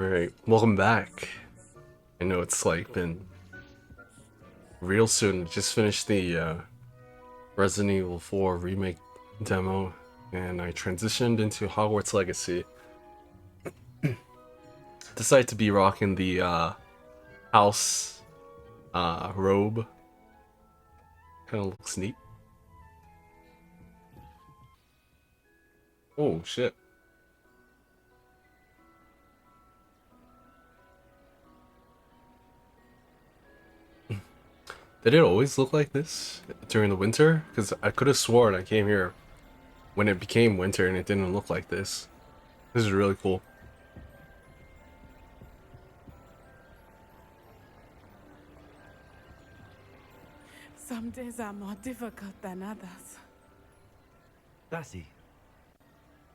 Alright, welcome back. I know it's like been real soon. Just finished the Resident Evil 4 remake demo, and I transitioned into Hogwarts Legacy. Decided to be rocking the house robe. Kind of looks neat. Oh shit. Did it always look like this during the winter? Because I could have sworn I came here when it became winter and it didn't look like this. This is really cool. Some days are more difficult than others. Lassie,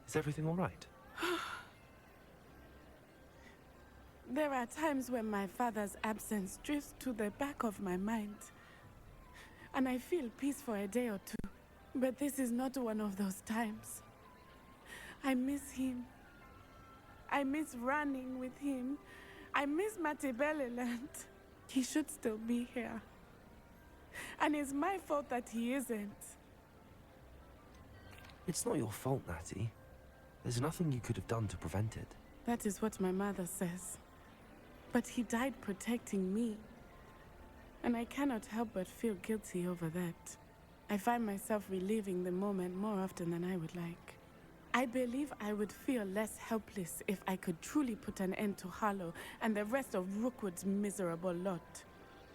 is everything all right? There are times when my father's absence drifts to the back of my mind, and I feel peace for a day or two. But this is not one of those times. I miss him. I miss running with him. I miss Matibeleland. He should still be here. And it's my fault that he isn't. It's not your fault, Natty. There's nothing you could have done to prevent it. That is what my mother says. But he died protecting me. And I cannot help but feel guilty over that. I find myself reliving the moment more often than I would like. I believe I would feel less helpless if I could truly put an end to Harlow and the rest of Rookwood's miserable lot.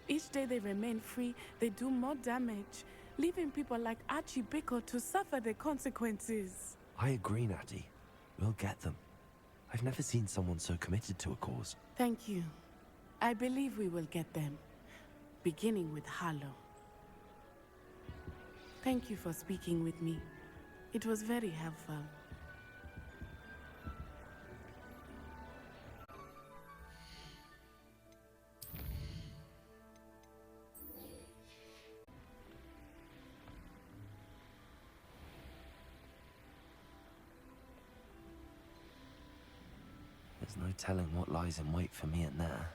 Each day they remain free, they do more damage, leaving people like Archie Bickle to suffer the consequences. I agree, Natty. We'll get them. I've never seen someone so committed to a cause. Thank you. I believe we will get them, beginning with Harlow. Thank you for speaking with me. It was very helpful. There's no telling what lies in wait for me in there.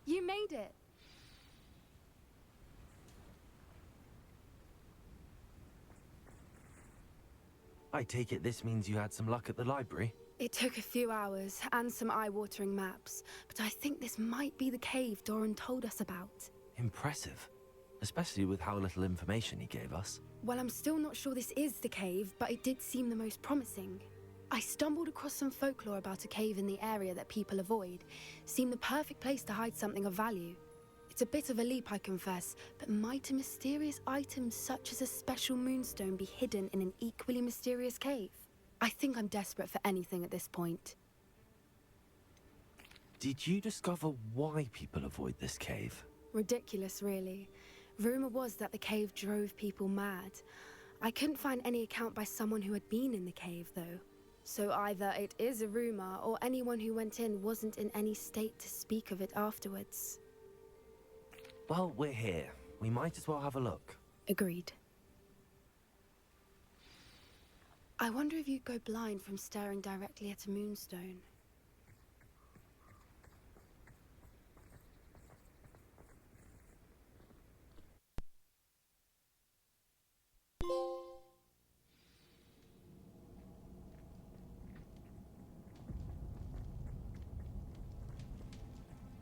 You made it! I take it this means you had some luck at the library? It took a few hours and some eye-watering maps, but I think this might be the cave Doran told us about. Impressive. Especially with how little information he gave us. Well, I'm still not sure this is the cave, but it did seem the most promising. I stumbled across some folklore about a cave in the area that people avoid. Seemed the perfect place to hide something of value. It's a bit of a leap, I confess, but might a mysterious item such as a special moonstone be hidden in an equally mysterious cave? I think I'm desperate for anything at this point. Did you discover why people avoid this cave? Ridiculous, really. Rumor was that the cave drove people mad. I couldn't find any account by someone who had been in the cave, though. So either it is a rumor, or anyone who went in wasn't in any state to speak of it afterwards. Well, we're here. We might as well have a look. Agreed. I wonder if you'd go blind from staring directly at a moonstone.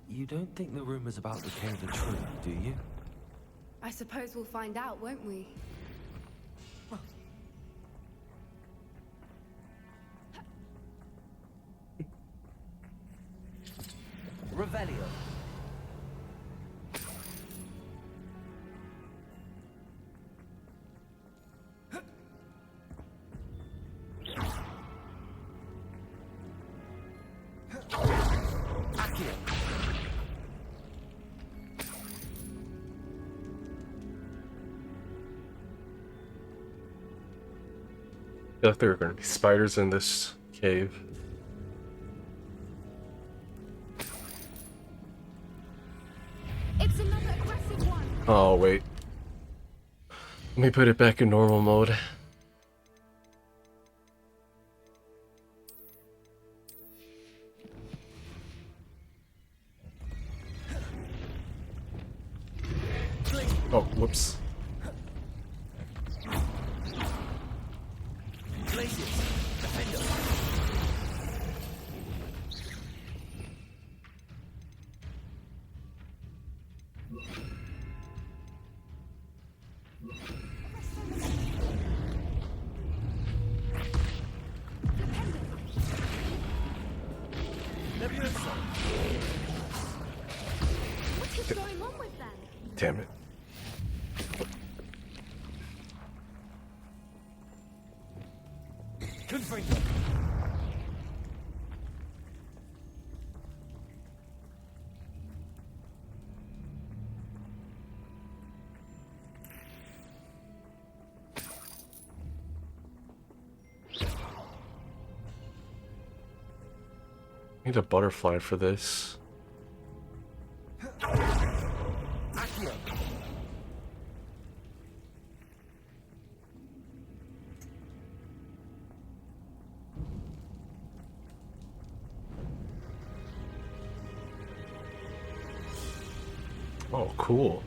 You don't think the rumors about the cave are true, do you? I suppose we'll find out, won't we? Revelio. Accio. I feel like there are going to be spiders in this cave. It's another aggressive one! Oh, wait. Let me put it back in normal mode. Oh, whoops. What is going on with them? Damn it. Need a butterfly for this. Oh, cool.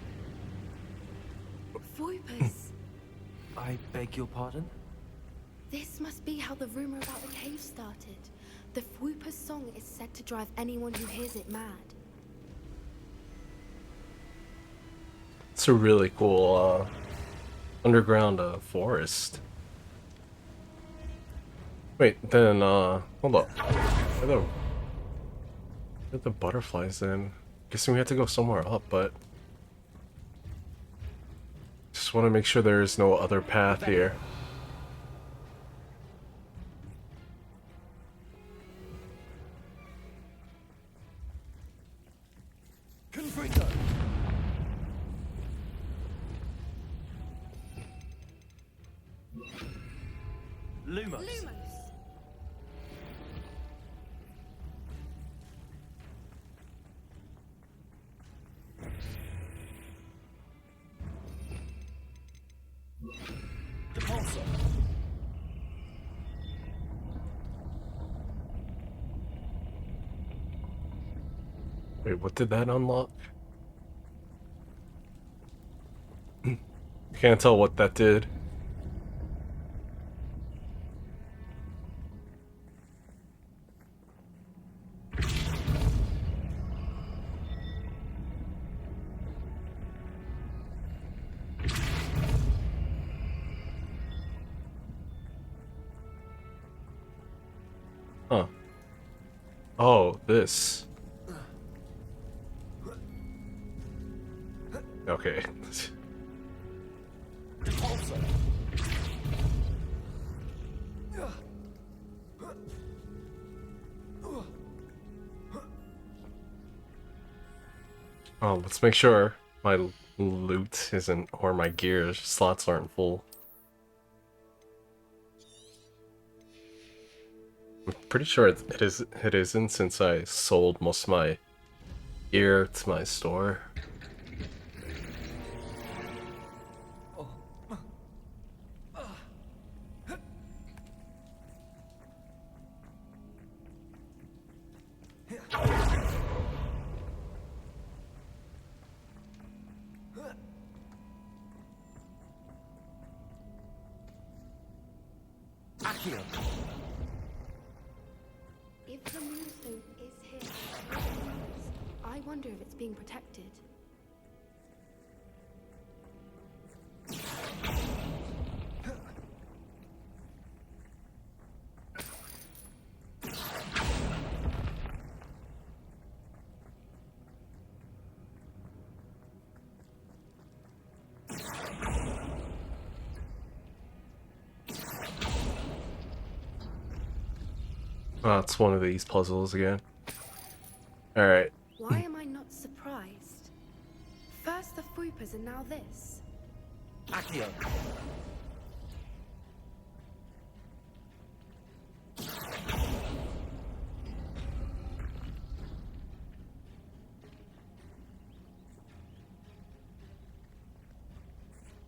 Voipers. I beg your pardon? This must be how the rumor about the cave started. The Fwooper's song is said to drive anyone who hears it mad. It's a really cool underground forest. Wait, then hold up. Where the butterflies in? Guessing we have to go somewhere up, but just want to make sure there is no other path here. Lumos. Lumos! The pulsar. Wait, what did that unlock? Can't tell what that did. Huh. Oh, this. Okay. The pulsar. Oh, let's make sure my loot isn't, or my gear slots aren't full. I'm pretty sure it isn't, since I sold most of my gear to my store. If the moonstone is here, I wonder if it's being protected. Oh, it's one of these puzzles again. Alright. Why am I not surprised? First the Fwoopers and now this. Accio.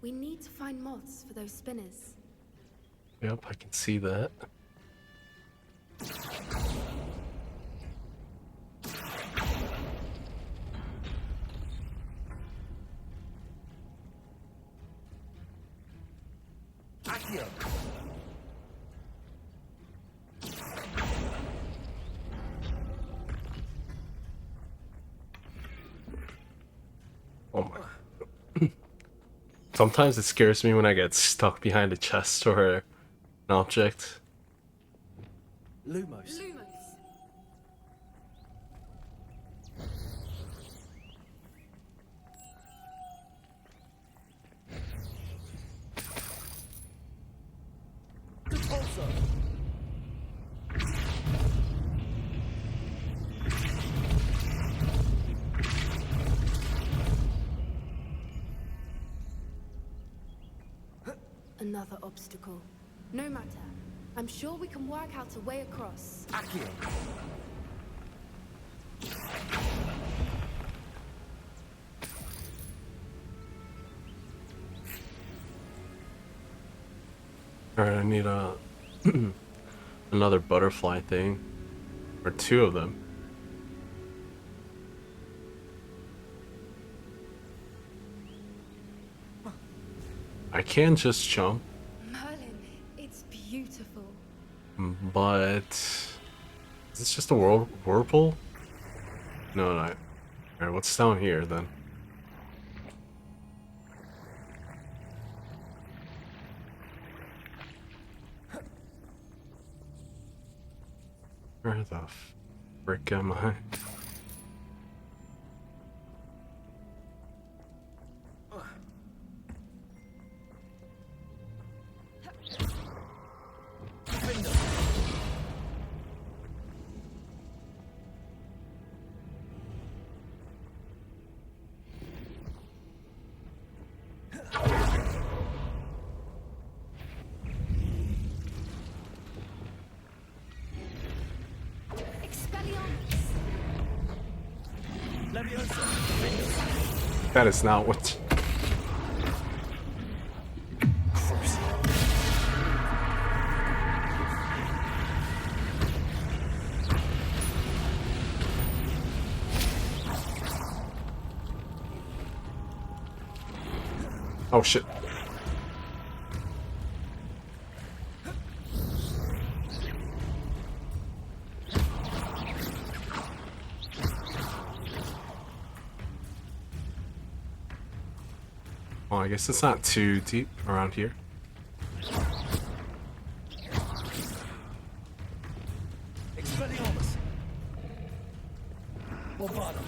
We need to find moths for those spinners. Yep, I can see that. Oh my. Sometimes it scares me when I get stuck behind a chest or an object. Lumos. Lumos. Another obstacle. No matter. I'm sure we can work out a way across. Accio. Alright, I need a another butterfly thing. Or two of them. I can just jump, Merlin, it's beautiful. but is this just a whirlpool? No, no. Alright, what's down here then? Where the frick am I? That is not what. Oh shit. Well, I guess it's not too deep around here. Expelliarmus. Bombardum.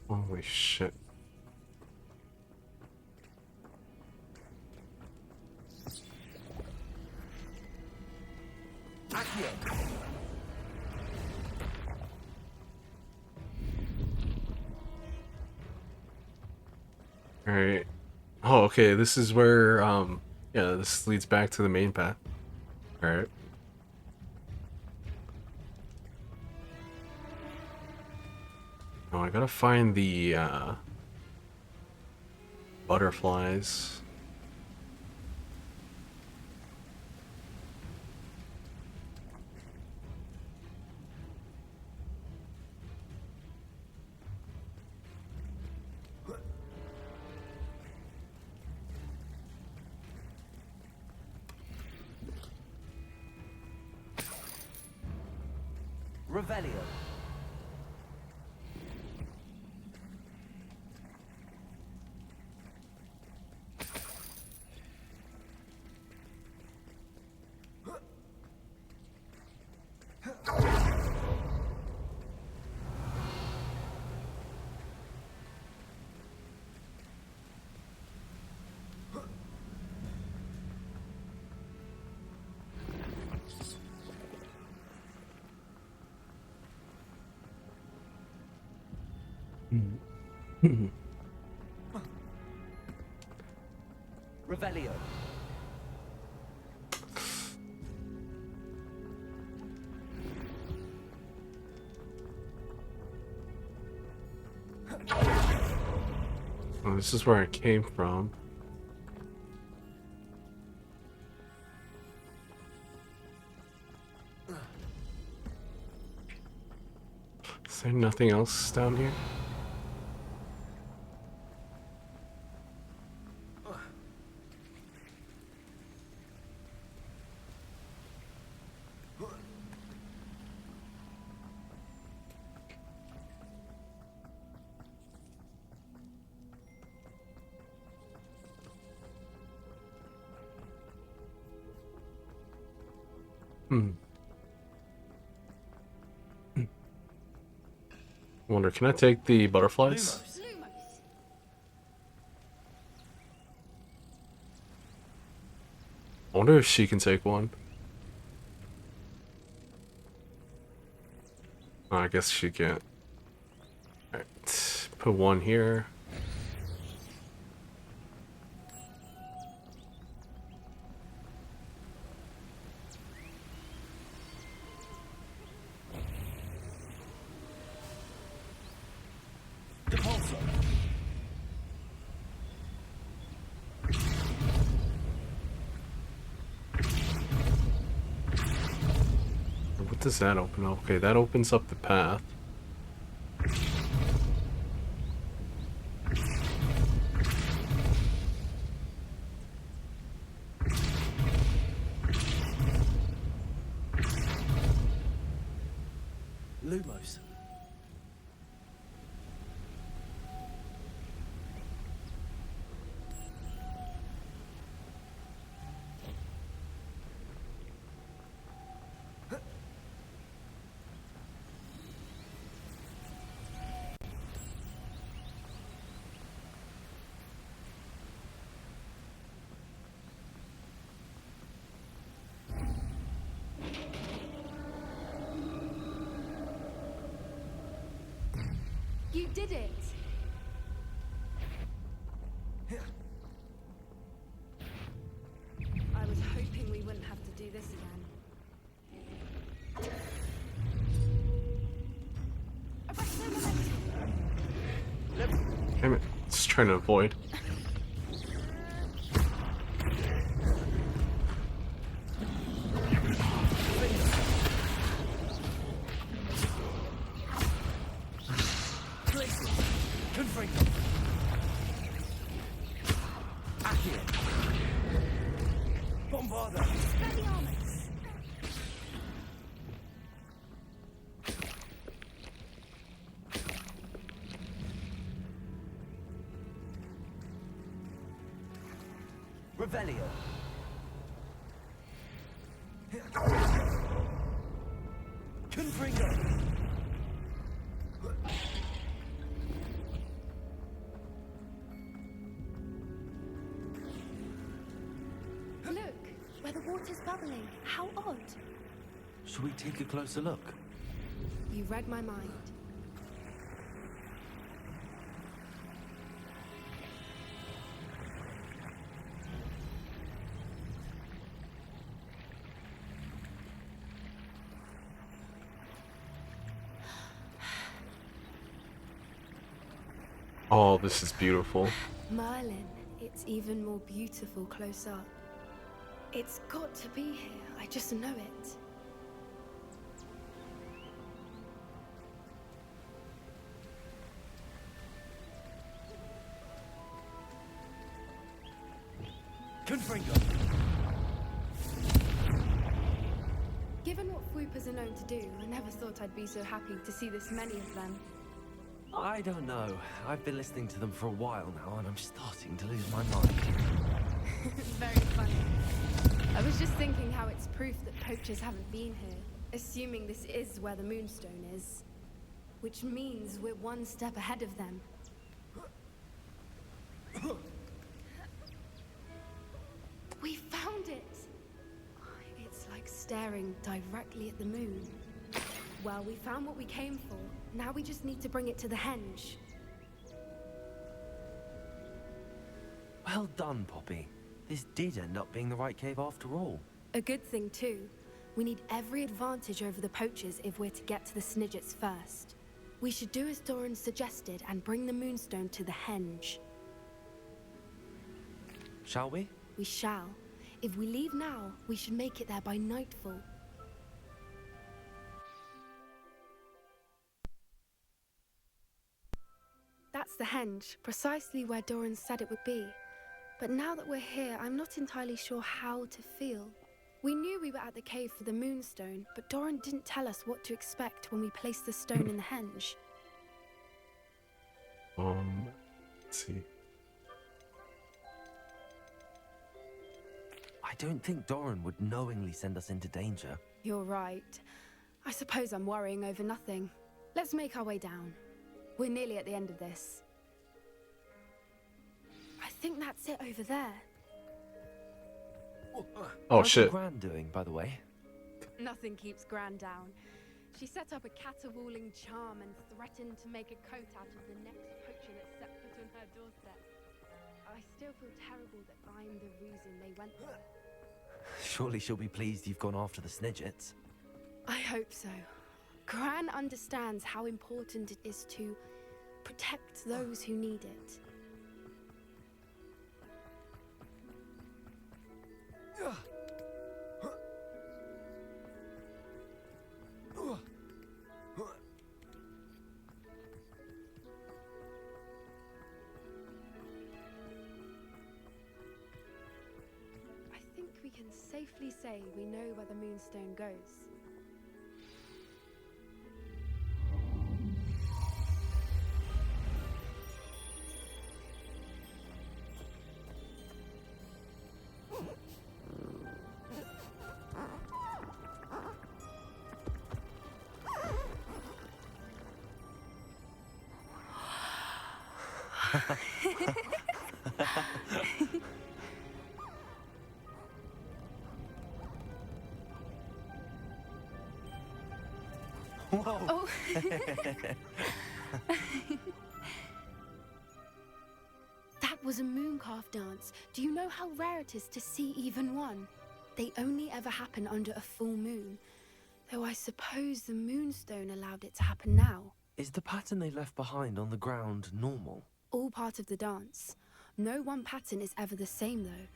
Holy shit. Accio. Alright. Oh, okay, this is where, yeah, this leads back to the main path. Alright. Oh, I gotta find the, butterflies. Revelio. Revelio. Oh, this is where I came from. Is there nothing else down here? Wonder, can I take the butterflies? I wonder if she can take one. Oh, I guess she can't. Alright, put one here. What does that open up? Okay, that opens up the path. Lumos. You did it! I was hoping we wouldn't have to do this again. Damn it, just trying to avoid. Revelio. Confringo. Look, where the water's bubbling. How odd. Should we take a closer look? You read my mind. Oh, this is beautiful. Merlin, it's even more beautiful close up. It's got to be here. I just know it. Confringo. Given what swoopers are known to do, I never thought I'd be so happy to see this many of them. I don't know. I've been listening to them for a while now, and I'm starting to lose my mind. Very funny. I was just thinking how it's proof that poachers haven't been here, assuming this is where the Moonstone is. Which means we're one step ahead of them. We found it! It's like staring directly at the moon. Well, we found what we came for. Now we just need to bring it to the henge. Well done, Poppy. This did end up being the right cave after all. A good thing, too. We need every advantage over the poachers if we're to get to the Snidgets first. We should do as Doran suggested and bring the Moonstone to the henge. Shall we? We shall. If we leave now, we should make it there by nightfall. That's the henge, precisely where Doran said it would be. But now that we're here, I'm not entirely sure how to feel. We knew we were at the cave for the Moonstone, but Doran didn't tell us what to expect when we placed the stone in the henge. Let's see. I don't think Doran would knowingly send us into danger. You're right. I suppose I'm worrying over nothing. Let's make our way down. We're nearly at the end of this. I think that's it over there. Oh How's shit. Gran doing, by the way? Nothing keeps Gran down. She set up a caterwauling charm and threatened to make a coat out of the next poacher that set foot on her doorstep. I still feel terrible that I'm the reason they went there. Surely she'll be pleased you've gone after the Snidgets. I hope so. Gran understands how important it is to protect those who need it. I think we can safely say we know where the Moonstone goes. Whoa! Oh. That was a mooncalf dance. Do you know how rare it is to see even one? They only ever happen under a full moon. Though I suppose the Moonstone allowed it to happen now. Is the pattern they left behind on the ground normal? All part of the dance. No one pattern is ever the same, though.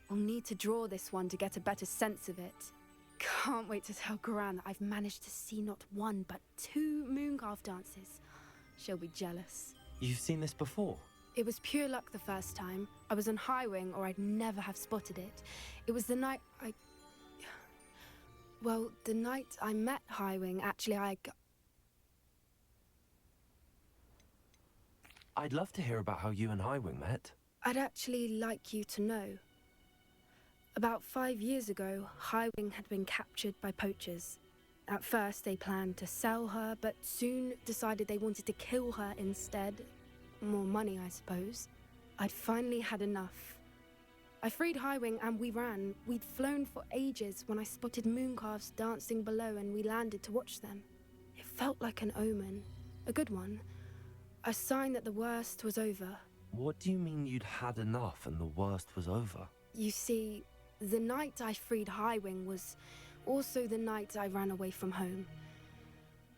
We'll need to draw this one to get a better sense of it. Can't wait to tell Gran that I've managed to see not one, but 2 mooncalf dances. She'll be jealous. You've seen this before? It was pure luck the first time. I was on Highwing, or I'd never have spotted it. It was the night Well, the night I met Highwing, actually, I'd love to hear about how you and Highwing met. I'd actually like you to know. About 5 years ago, Highwing had been captured by poachers. At first, they planned to sell her, but soon decided they wanted to kill her instead. More money, I suppose. I'd finally had enough. I freed Highwing and we ran. We'd flown for ages when I spotted mooncalves dancing below and we landed to watch them. It felt like an omen. A good one. A sign that the worst was over. What do you mean you'd had enough and the worst was over? You see, the night I freed Highwing was also the night I ran away from home.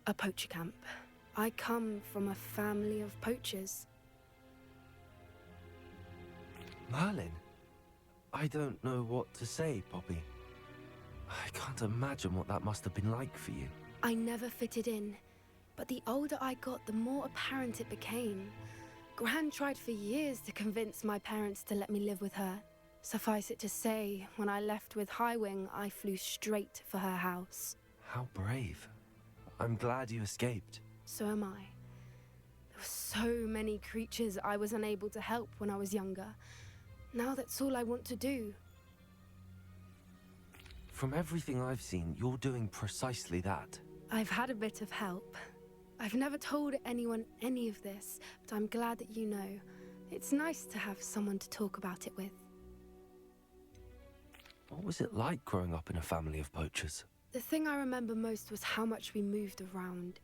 A poacher camp. I come from a family of poachers. Merlin? I don't know what to say, Poppy. I can't imagine what that must have been like for you. I never fitted in, but the older I got, the more apparent it became. Gran tried for years to convince my parents to let me live with her. Suffice it to say, when I left with Highwing, I flew straight for her house. How brave. I'm glad you escaped. So am I. There were so many creatures I was unable to help when I was younger. Now that's all I want to do. From everything I've seen, you're doing precisely that. I've had a bit of help. I've never told anyone any of this, but I'm glad that you know. It's nice to have someone to talk about it with. What was it like growing up in a family of poachers? The thing I remember most was how much we moved around,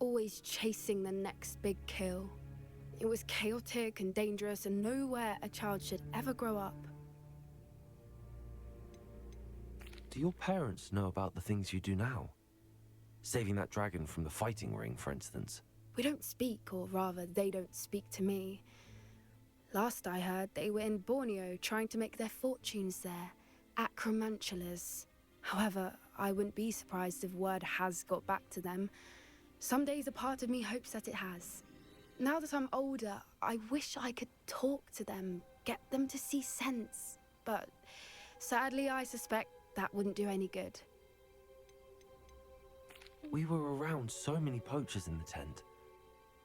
always chasing the next big kill. It was chaotic and dangerous and nowhere a child should ever grow up. Do your parents know about the things you do now? Saving that dragon from the fighting ring, for instance. We don't speak, or rather, they don't speak to me. Last I heard, they were in Borneo trying to make their fortunes there, acromantulas. However, I wouldn't be surprised if word has got back to them. Some days a part of me hopes that it has. Now that I'm older, I wish I could talk to them, get them to see sense. But sadly, I suspect that wouldn't do any good. We were around so many poachers in the tent.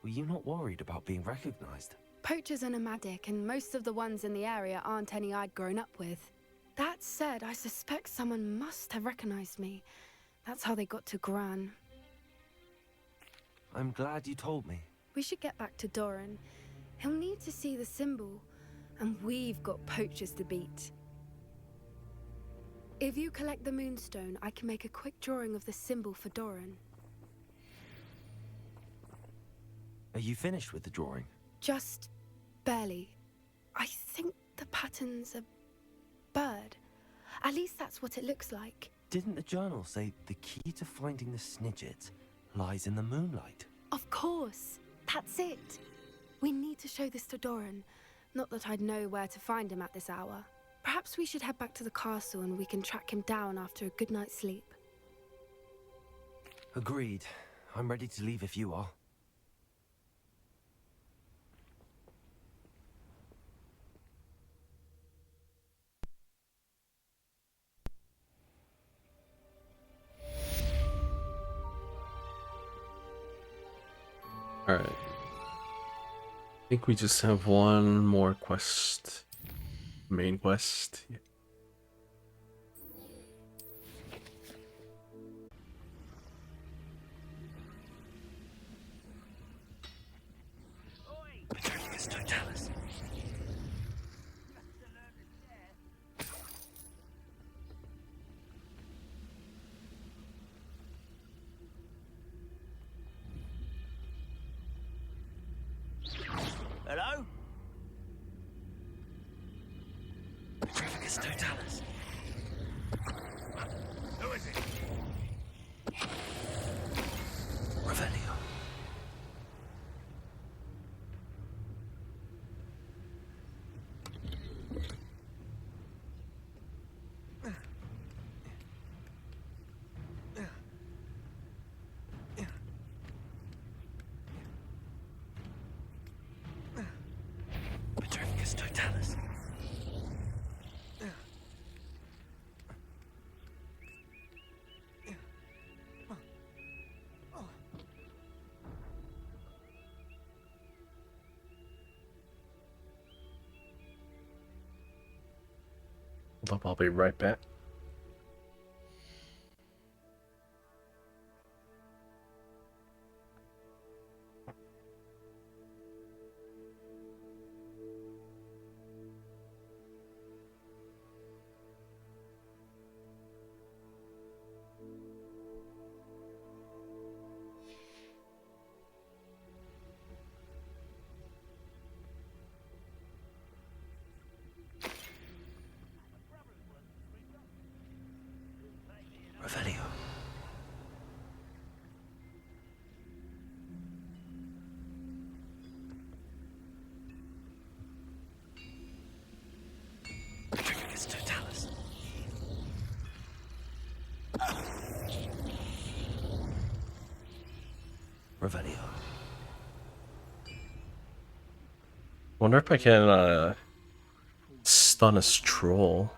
Were you not worried about being recognized? Poachers are nomadic, and most of the ones in the area aren't any I'd grown up with. That said, I suspect someone must have recognized me. That's how they got to Gran. I'm glad you told me. We should get back to Doran. He'll need to see the symbol, and we've got poachers to beat. If you collect the moonstone, I can make a quick drawing of the symbol for Doran. Are you finished with the drawing? Just barely. I think the pattern's a bird. At least that's what it looks like. Didn't the journal say the key to finding the Snidget lies in the moonlight? Of course. That's it. We need to show this to Doran. Not that I'd know where to find him at this hour. Perhaps we should head back to the castle and we can track him down after a good night's sleep. Agreed. I'm ready to leave if you are. Alright. I think we just have one more quest. Main quest. Yeah. Hello? Petrificus Totalis. Who is it? Revelio. Petrificus Totalis. Hold up, I'll be right back. Revelio. Petrificus Totalis. Revelio. Wonder if I can stun a troll.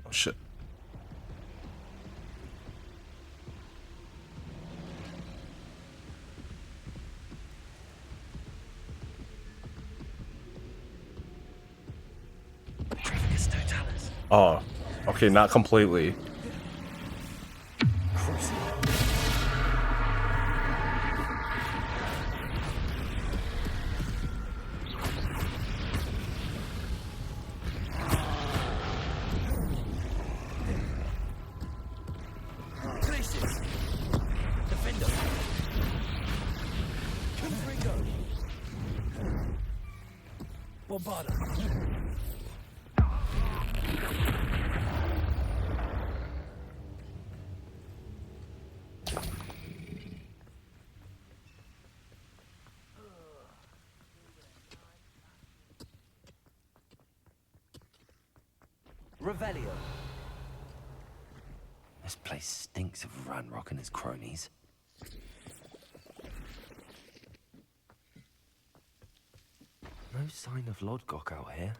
Oh shit. Petrificus Totalis. Oh, okay, not completely. Places. Defender. Confringo. Bombarda. Revelio. This place stinks of Ranrock and his cronies. No sign of Lodgok out here.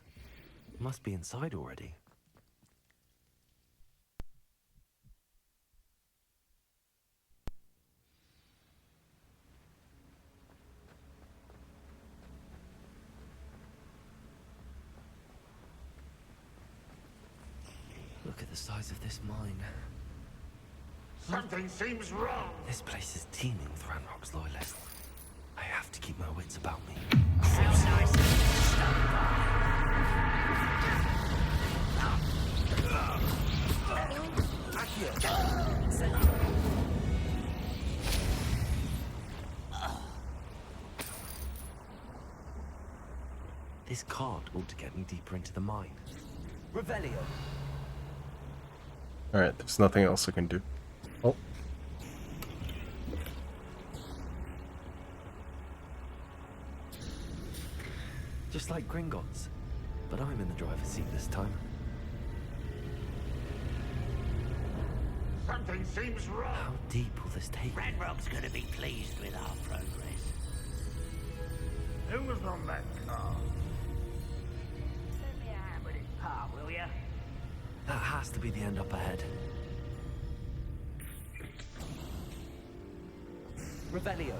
Must be inside already. Look at the size of this mine. Something seems wrong. This place is teeming with Ranrock's loyalists. I have to keep my wits about me. How nice is this This card ought to get me deeper into the mine. Revelio. Alright, there's nothing else I can do. Oh. Just like Gringotts, but I'm in the driver's seat this time. Something seems wrong. How deep will this take me? Ranrock's gonna be pleased with our progress. Who was on that car? Send me a hand with his part, will ya? That has to be the end up ahead. Revelio.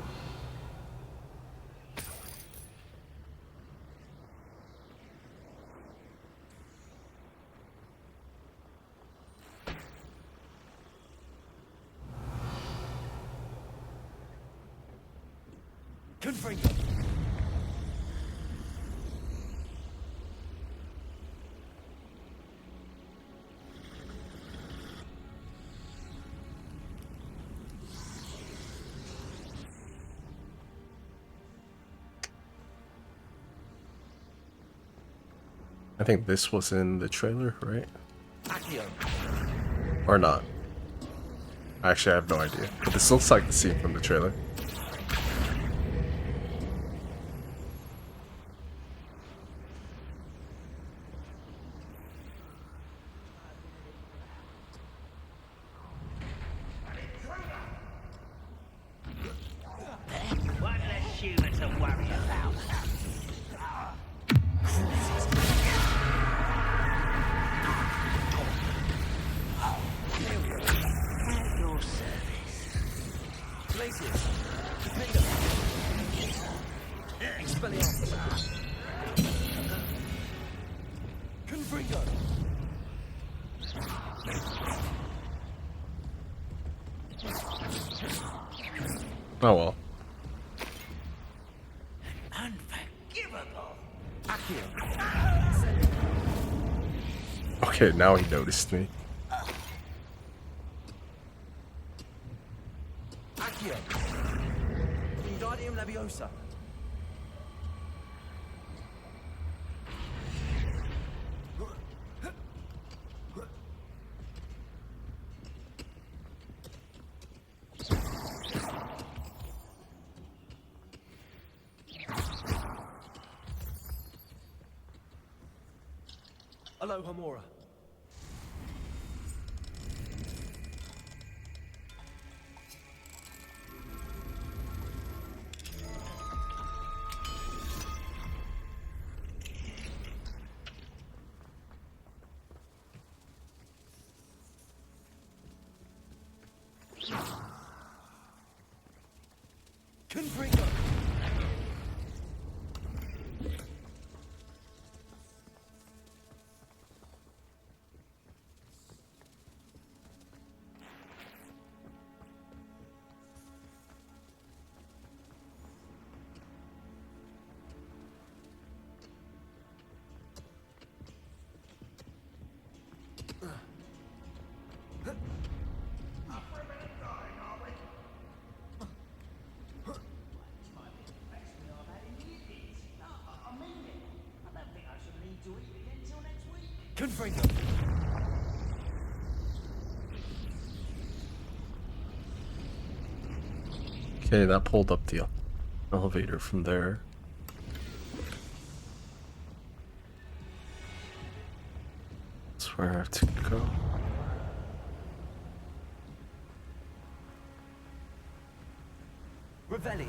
Confringo. I think this was in the trailer, right? Accio. Or not. Actually, I have no idea. But this looks like the scene from the trailer. One less human to worry about. At your service. Glacius. Defender. Expelliarmus. Confringo. Oh well. Unforgivable. Accio. Okay, now he noticed me. Accio. Wingardium Leviosa. Aloha Mora. Confringo. Confringo. Okay, that pulled up the elevator from there. That's where I have to go. Revelio.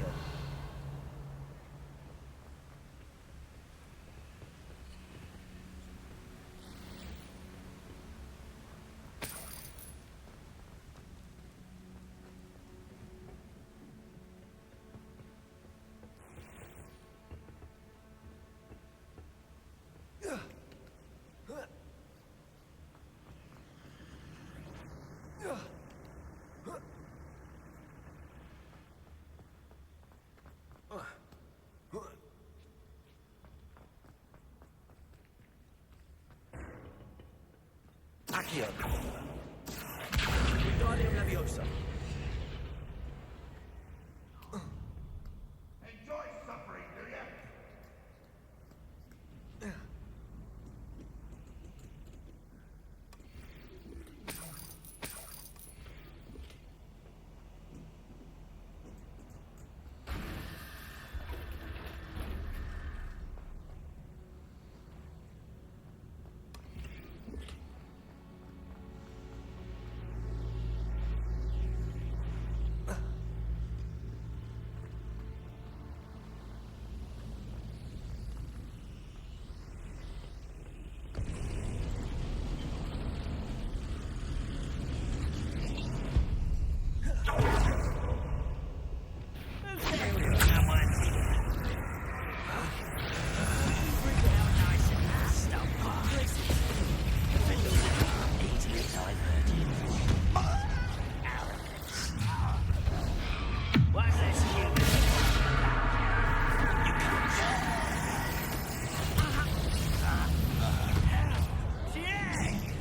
Accio. Wingardium Leviosa. Enjoy suffering, do ya?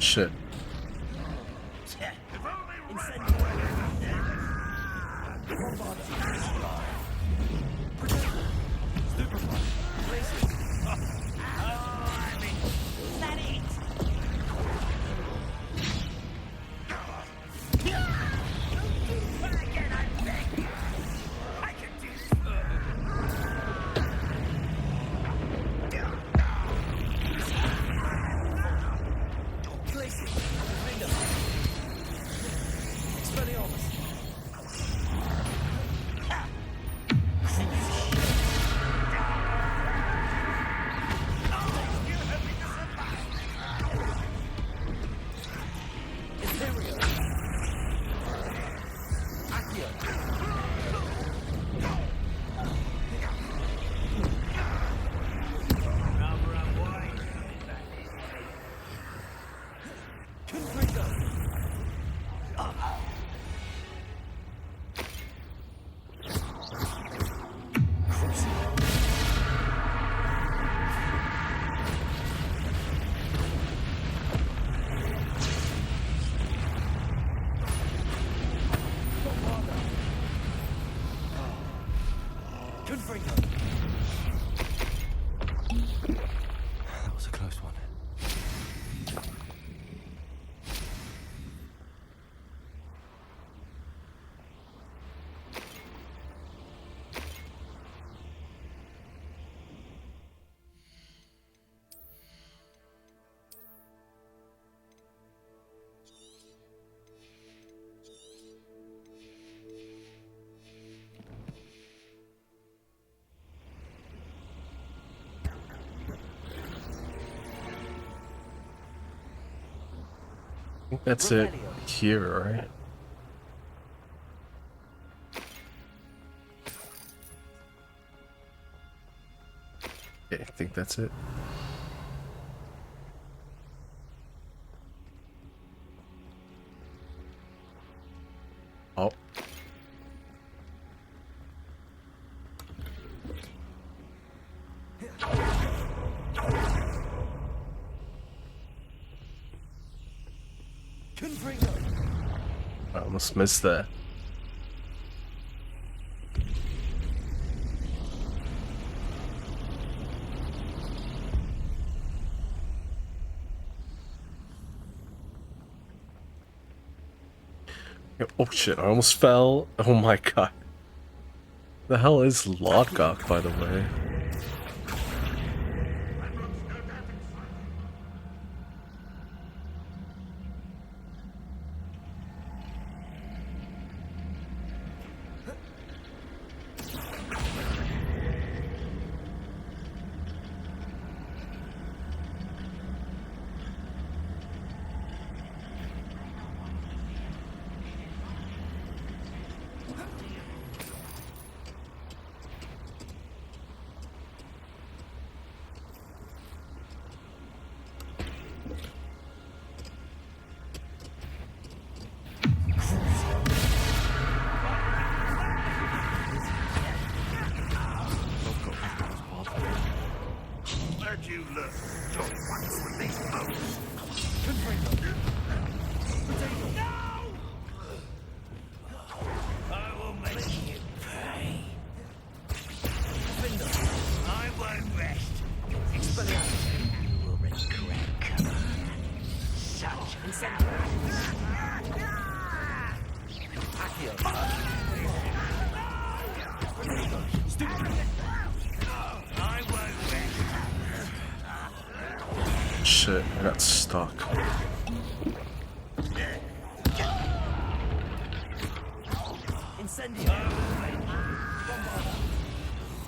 Shit. That was a close one. I think that's it here, right? Yeah, I think that's it. Oh. I almost missed that. Oh shit, I almost fell. Oh my god. The hell is Lodgok, by the way? Where'd you learn? Don't want with these boats. I will make you pay. I won't rest. You will regret coming. Such I won't rest. Shit, I got stuck. Incendio!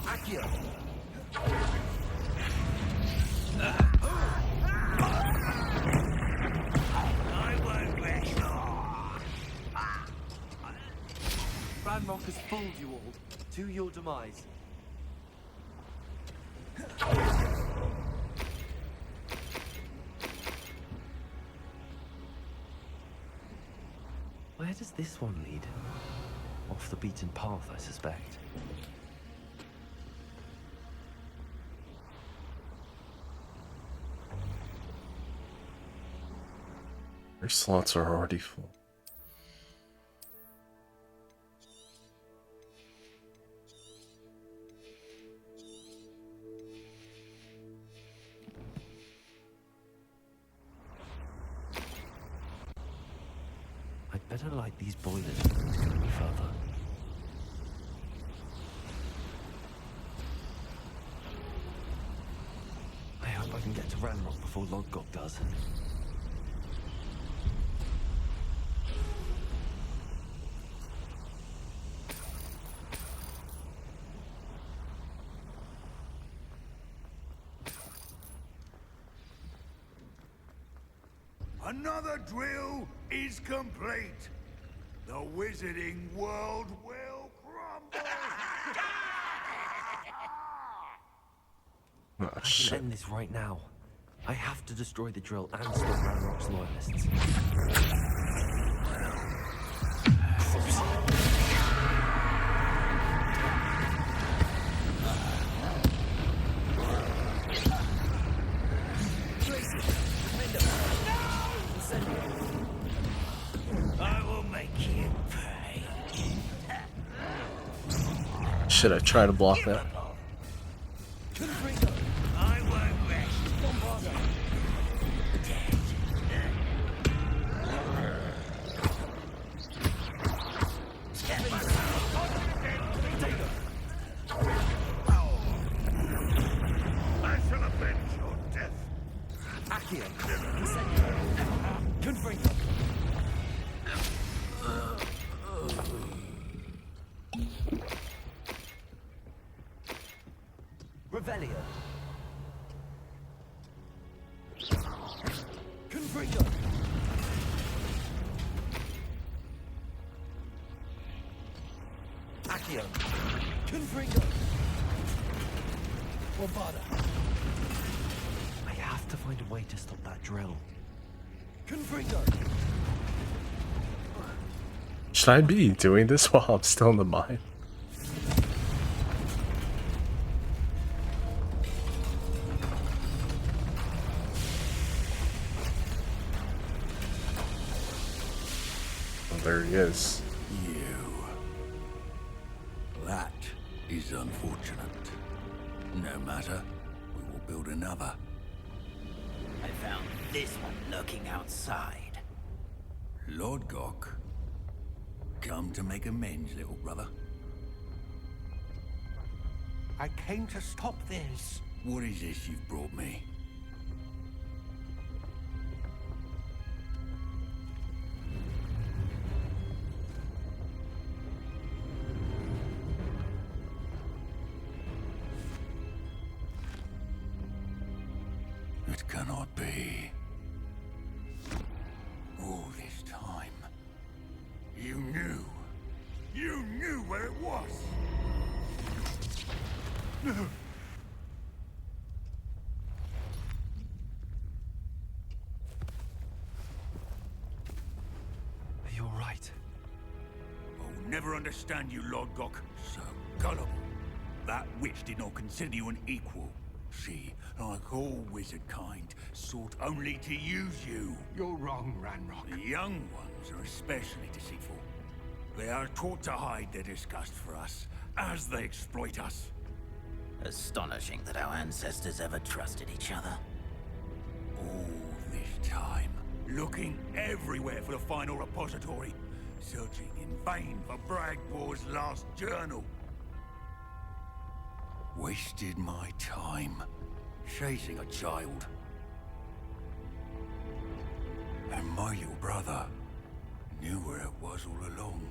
Accio! I won't rest. Ranrock has fooled you all, to your demise. Where does this one lead? Off the beaten path, I suspect. Your slots are already full. I'd better light these boilers if it's going to be further. I hope I can get to Ranrock before Lodgok does. Another drill is complete. The wizarding world will crumble. Oh I can shit. end this right now. I have to destroy the drill and stop Ranrock's loyalists. I will make you pay. Shit, I tried to block that. I won't rest. I shall avenge your death. Accio! Incendio! Confringo! Revelio! Confringo! Accio! Confringo! I have to find a way to stop that drill. Confringo! Should I be doing this while I'm still in the mine? Oh, there he is. You. That is unfortunate. No matter, we will build another. I found this one lurking outside. Lord Gok, Come to make amends, little brother. I came to stop this. What is this you've brought me? It cannot be. All this time, you knew. You knew where it was. Are you all right? I'll never understand you, Lord Gok. So gullible. That witch did not consider you an equal. She, like all wizard kind, sought only to use you. You're wrong, Ranrock. The young ones are especially deceitful. They are taught to hide their disgust for us, as they exploit us. Astonishing that our ancestors ever trusted each other. All this time, looking everywhere for the final repository, searching in vain for Bragbor's last journal. Wasted my time, chasing a child. And my little brother knew where it was all along.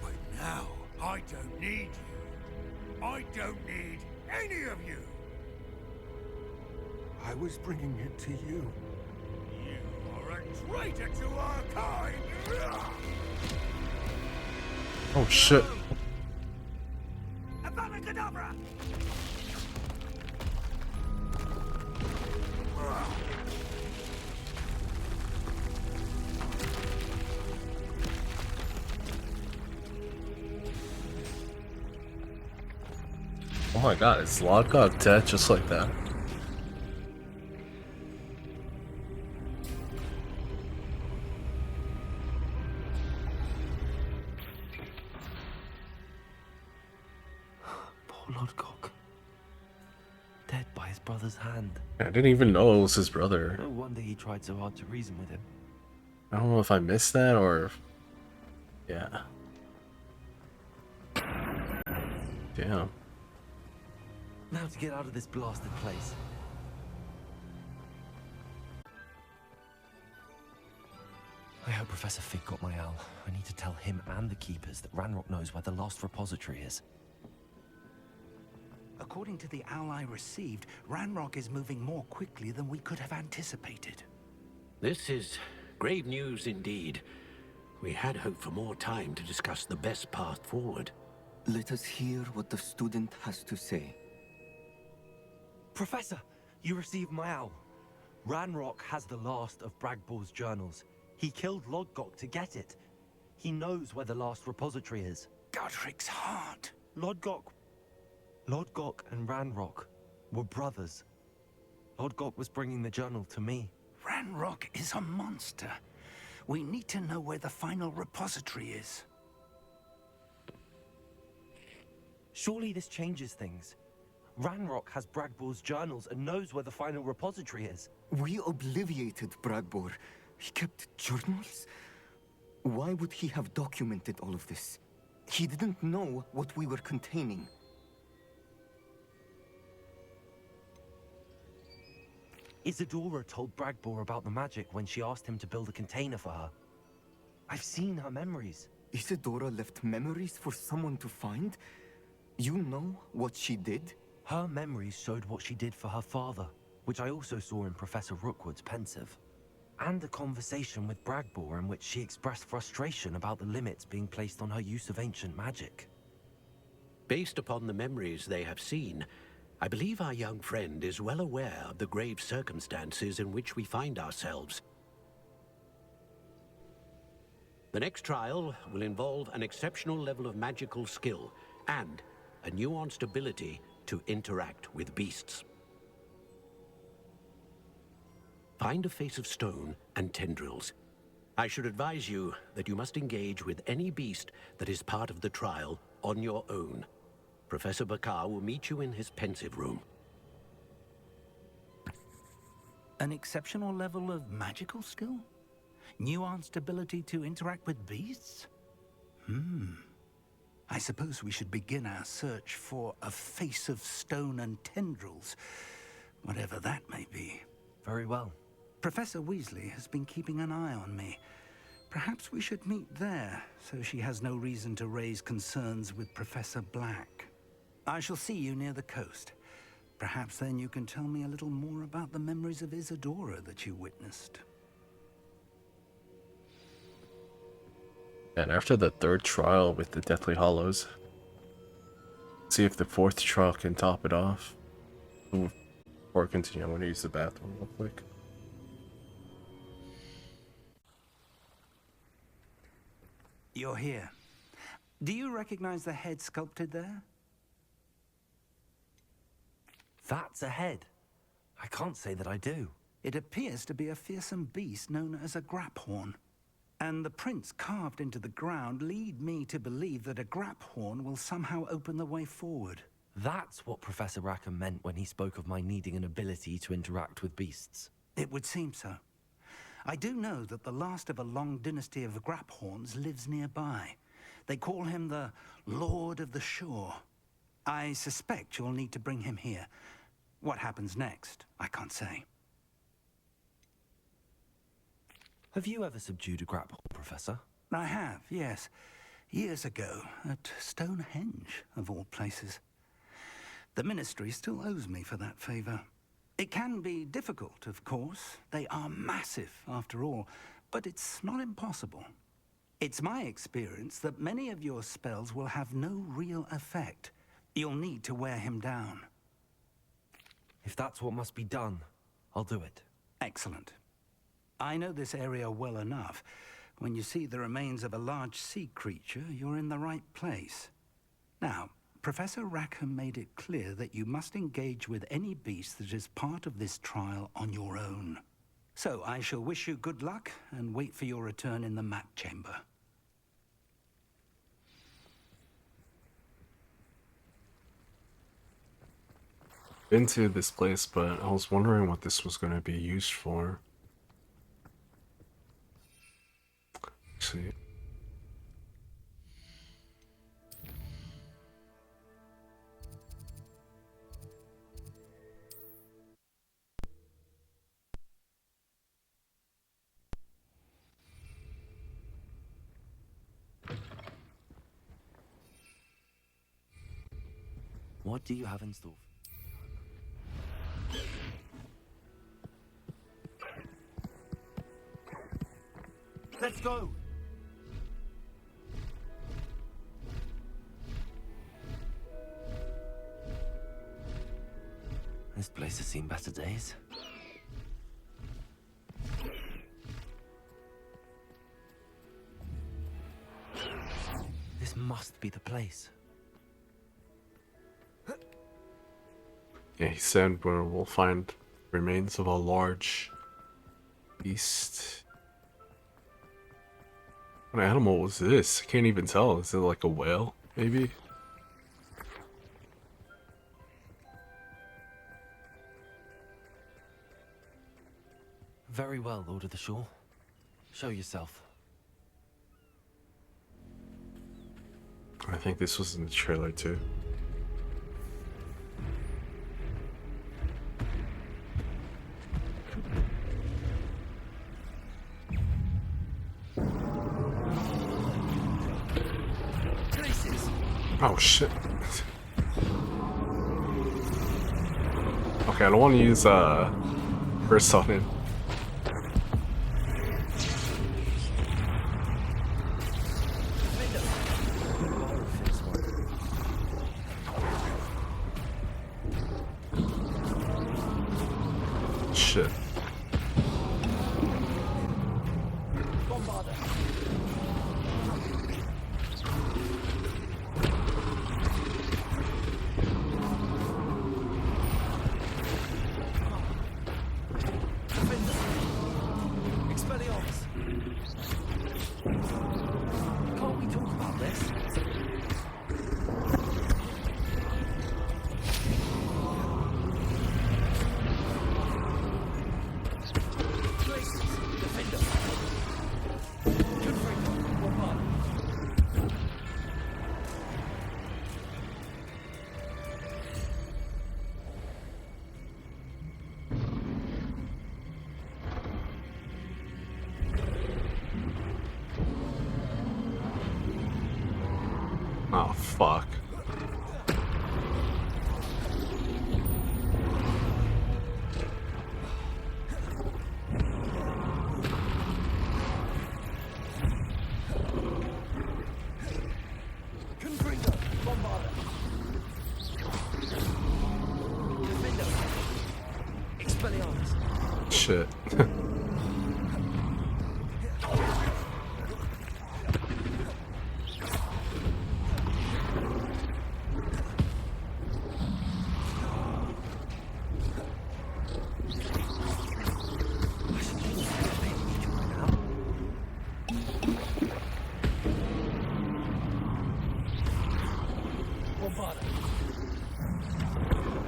But now, I don't need you. I don't need any of you. I was bringing it to you. You are a traitor to our kind! Oh shit. Avada Kedavra! Oh my god, it's Lodgok dead just like that. Poor Lodgok. Dead by his brother's hand. I didn't even know it was his brother. No wonder he tried so hard to reason with him. I don't know if I missed that or... Yeah. Damn. Now to get out of this blasted place. I hope Professor Fig got my owl. I need to tell him and the Keepers that Ranrock knows where the last repository is. According to the owl I received, Ranrock is moving more quickly than we could have anticipated. This is grave news indeed. We had hoped for more time to discuss the best path forward. Let us hear what the student has to say. Professor, you received my owl. Ranrock has the last of Bragbor's journals. He killed Lodgok to get it. He knows where the last repository is. Godric's heart. Lodgok and Ranrock were brothers. Lodgok was bringing the journal to me. Ranrock is a monster. We need to know where the final repository is. Surely this changes things. Ranrock has Bragbor's journals and knows where the final repository is. We obliviated Bragbor. He kept journals? Why would he have documented all of this? He didn't know what we were containing. Isadora told Bragbor about the magic when she asked him to build a container for her. I've seen her memories. Isadora left memories for someone to find? You know what she did? Her memories showed what she did for her father, which I also saw in Professor Rookwood's pensive. And a conversation with Bragbor in which she expressed frustration about the limits being placed on her use of ancient magic. Based upon the memories they have seen, I believe our young friend is well aware of the grave circumstances in which we find ourselves. The next trial will involve an exceptional level of magical skill and a nuanced ability to interact with beasts. Find a face of stone and tendrils. I should advise you that you must engage with any beast that is part of the trial on your own. Professor Bakar will meet you in his pensive room. An exceptional level of magical skill? Nuanced ability to interact with beasts? I suppose we should begin our search for a face of stone and tendrils, whatever that may be. Very well. Professor Weasley has been keeping an eye on me. Perhaps we should meet there, so she has no reason to raise concerns with Professor Black. I shall see you near the coast. Perhaps then you can tell me a little more about the memories of Isadora that you witnessed. And after the third trial with the Deathly Hollows, see if the fourth trial can top it off. Ooh, before I continue, I'm going to use the bathroom real quick. You're here. Do you recognize the head sculpted there? That's a head. I can't say that I do. It appears to be a fearsome beast known as a graphorn. And the prints carved into the ground lead me to believe that a graphorn will somehow open the way forward. That's what Professor Rackham meant when he spoke of my needing an ability to interact with beasts. It would seem so. I do know that the last of a long dynasty of graphorns lives nearby. They call him the Lord of the Shore. I suspect you'll need to bring him here. What happens next, I can't say. Have you ever subdued a grapple, Professor? I have, yes. Years ago, at Stonehenge, of all places. The Ministry still owes me for that favor. It can be difficult, of course. They are massive, after all, but it's not impossible. It's my experience that many of your spells will have no real effect. You'll need to wear him down. If that's what must be done, I'll do it. Excellent. I know this area well enough. When you see the remains of a large sea creature, you're in the right place. Now, Professor Rackham made it clear that you must engage with any beast that is part of this trial on your own. So I shall wish you good luck and wait for your return in the map chamber. Been to this place, but I was wondering what this was going to be used for. Let's see. What do you have in store? Let's go! This place has seen better days. This must be the place. Yeah, he said where we'll find remains of a large beast. What animal was this? I can't even tell. Is it like a whale, maybe? Very well, Lord of the Shore. Show yourself. I think this was in the trailer too. Oh shit. Okay, I don't want to use burst on him. Shit. Can't we talk about this? fuck. Shit.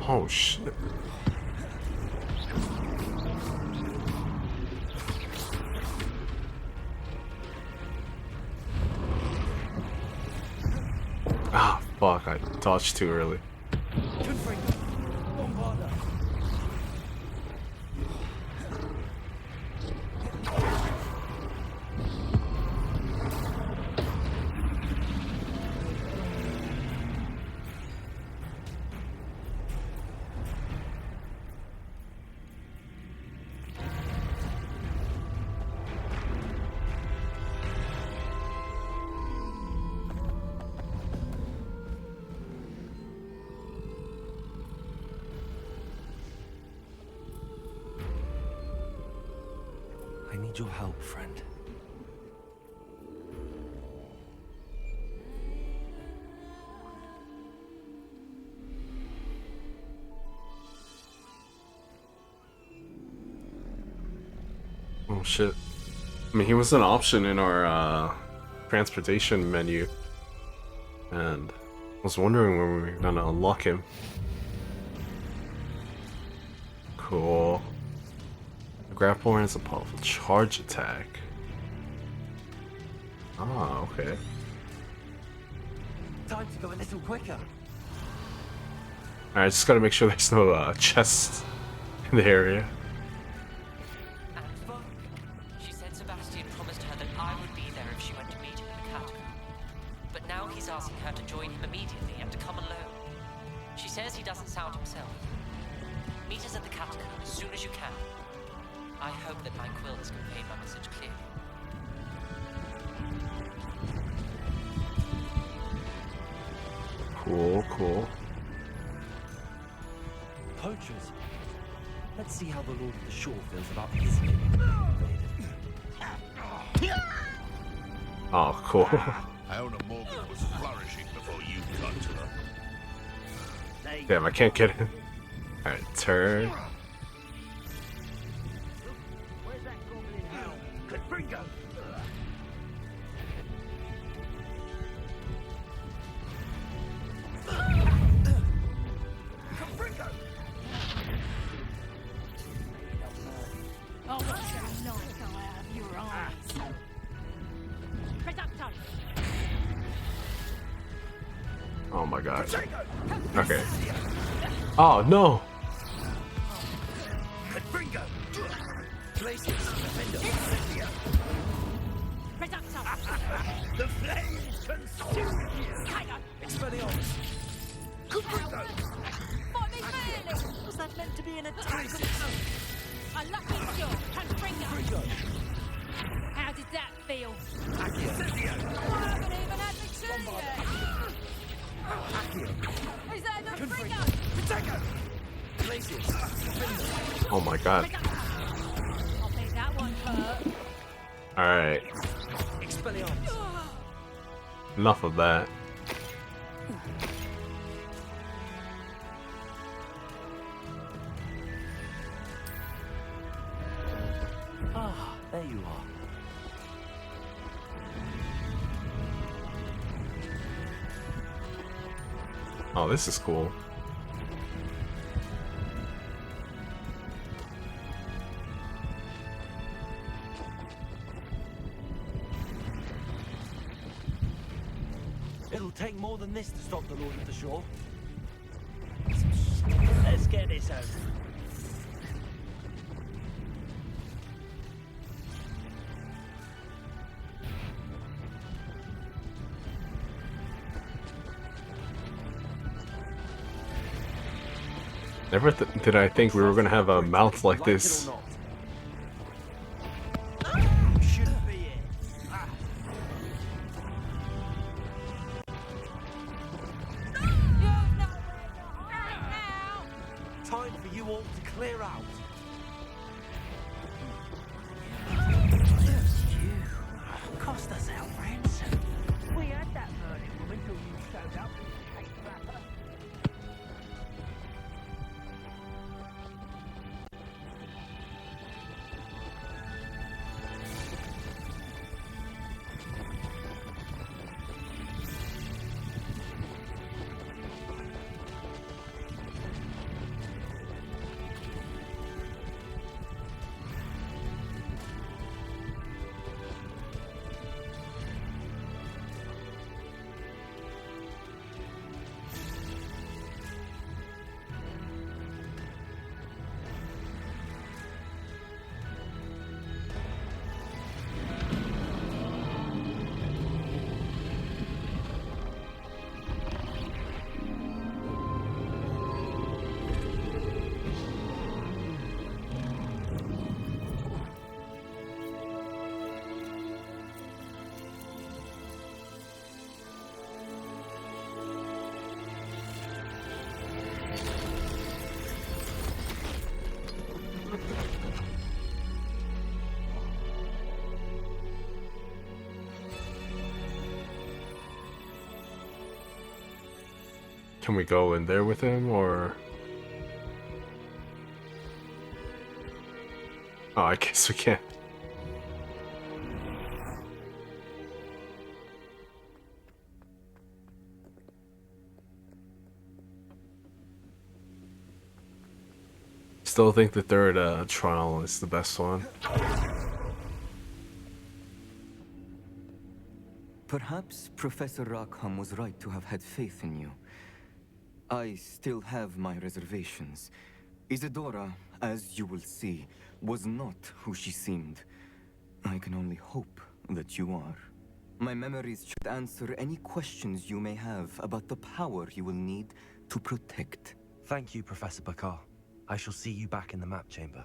Oh shit. Ah, fuck, I dodged too early. I need your help, friend. Oh shit. I mean, he was an option in our transportation menu, and I was wondering when we were gonna unlock him. Cool. The grappler has a powerful charge attack. Ah, okay. Time to go a little quicker. Alright, just gotta make sure there's no chests in the area. She said Sebastian promised her that I would be there if she went to meet him in the catacomb. But now he's asking her to join him immediately and to come alone. She says he doesn't sound himself. Meet us at the catacomb as soon as you can. I hope that my quill has conveyed my message clearly. Cool, cool. Poachers. Let's see how the Lord of the Shore feels about his limit invaded. Oh, cool. Iona Morgan was flourishing before you got to her. Damn, I can't get it. Alright, turn. Oh my god. Okay. Oh no! The flames consume you! Expelliarmus! Was that meant to be an attack? Unlucky shot, Confringo. How did that feel? I haven't even had the chance yet. Is that the Confringo? Oh my god. I think that one hurt. Alright. Enough of that. Ah, there you are. Oh, this is cool. It'll take more than this to stop the Lord of the Shore. Let's get this over. Never did I think we were gonna have a mouth like this. Time for you all to clear out. Just you. Cost us our ransom. We had that murdered woman till you showed up. Cake wrapper. Can we go in there with him, or... Oh, I guess we can't. Still think the third trial is the best one. Perhaps Professor Rackham was right to have had faith in you. I still have my reservations. Isadora, as you will see, was not who she seemed. I can only hope that you are. My memories should answer any questions you may have about the power you will need to protect. Thank you, Professor Bakar. I shall see you back in the map chamber.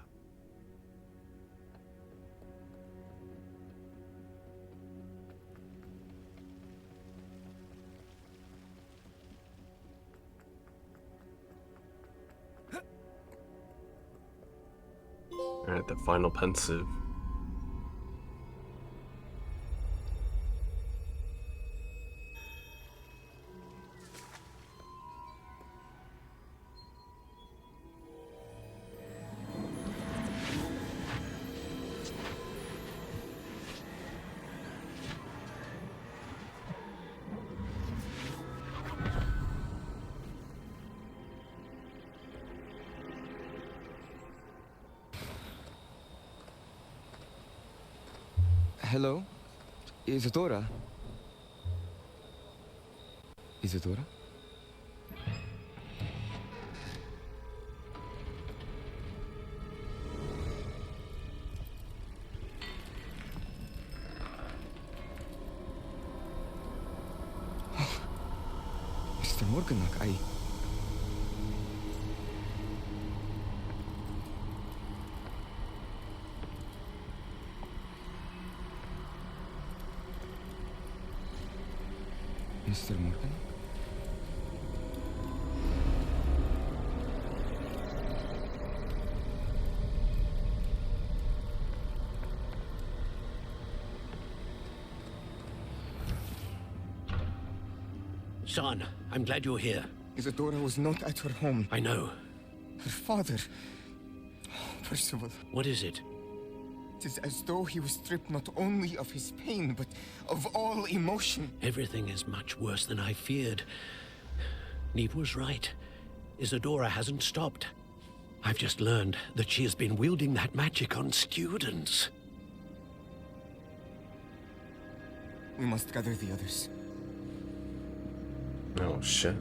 Alright, the final pensive. Hello? Isadora? Isadora? Mr. Morganach, Mr. Morgan? Son, I'm glad you're here. Isadora was not at her home. I know. Her father... Percival. What is it? It is as though he was stripped not only of his pain, but of all emotion. Everything is much worse than I feared. Neve was right. Isadora hasn't stopped. I've just learned that she has been wielding that magic on students. We must gather the others. Oh, shit.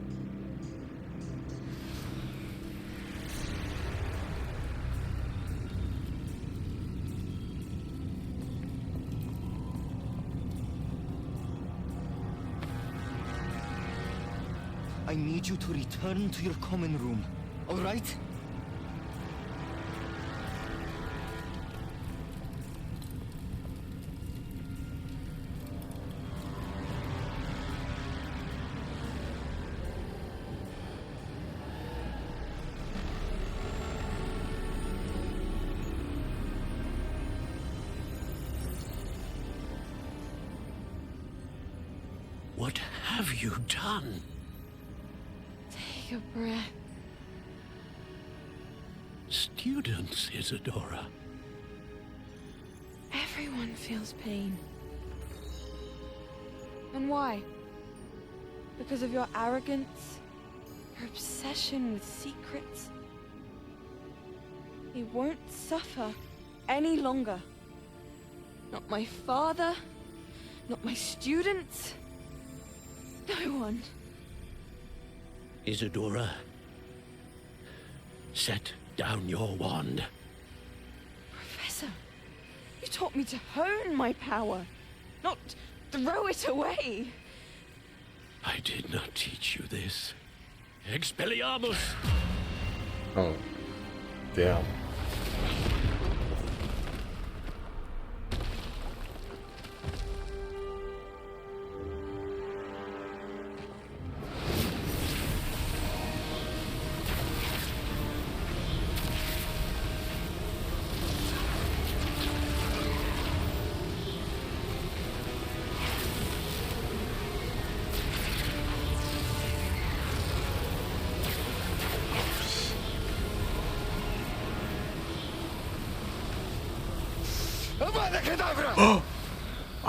I need you to return to your common room, all right? you done? Take a breath. Students, Isadora. Everyone feels pain. And why? Because of your arrogance? Your obsession with secrets? He won't suffer any longer. Not my father, not my students, no one. Isadora, set down your wand. Professor, you taught me to hone my power, not throw it away. I did not teach you this. Expelliarmus! Oh, damn.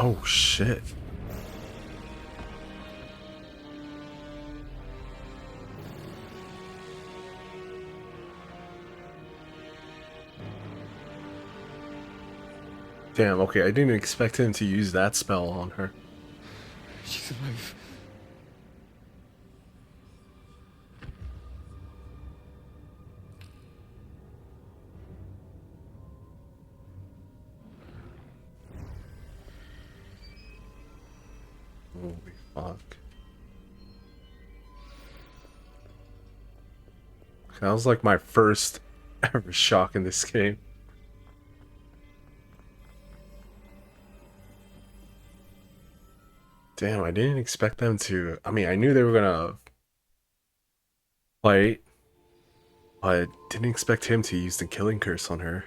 Oh shit. Damn, okay, I didn't expect him to use that spell on her. She's alive. Holy fuck. That was like my first ever shock in this game. Damn, I didn't expect them to. I mean, I knew they were gonna fight, but didn't expect him to use the killing curse on her.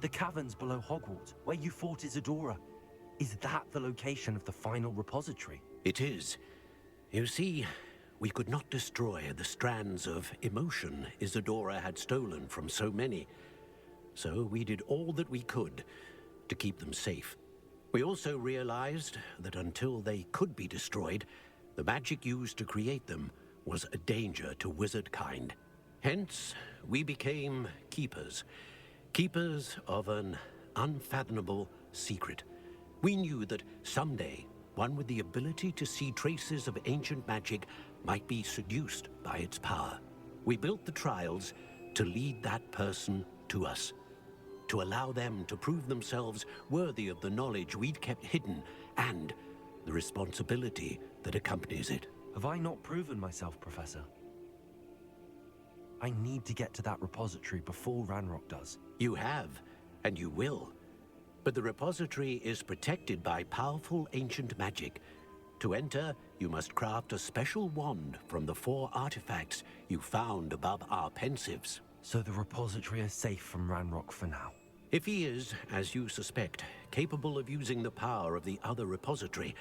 The caverns below Hogwarts, where you fought Isadora. Is that the location of the final repository? It is. You see, we could not destroy the strands of emotion Isadora had stolen from so many. So we did all that we could to keep them safe. We also realized that until they could be destroyed, the magic used to create them was a danger to wizard kind. Hence, we became keepers. Keepers of an unfathomable secret. We knew that someday, one with the ability to see traces of ancient magic might be seduced by its power. We built the trials to lead that person to us, to allow them to prove themselves worthy of the knowledge we'd kept hidden and the responsibility that accompanies it. Have I not proven myself, Professor? I need to get to that repository before Ranrock does. You have, and you will. But the repository is protected by powerful ancient magic. To enter, you must craft a special wand from the 4 artifacts you found above our pensives. So the repository is safe from Ranrock for now? If he is, as you suspect, capable of using the power of the other repository,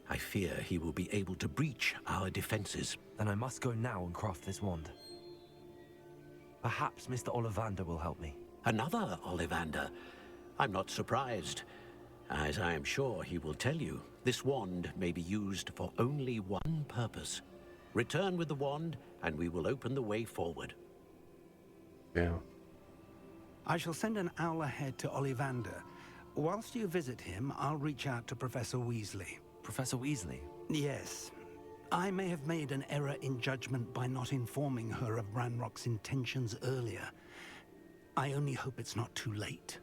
I fear he will be able to breach our defenses. Then I must go now and craft this wand. Perhaps Mr. Ollivander will help me. Another Ollivander? I'm not surprised. As I am sure he will tell you, this wand may be used for only one purpose. Return with the wand, and we will open the way forward. Yeah. I shall send an owl ahead to Ollivander. Whilst you visit him, I'll reach out to Professor Weasley. Professor Weasley? Yes. I may have made an error in judgment by not informing her of Ranrock's intentions earlier. I only hope it's not too late.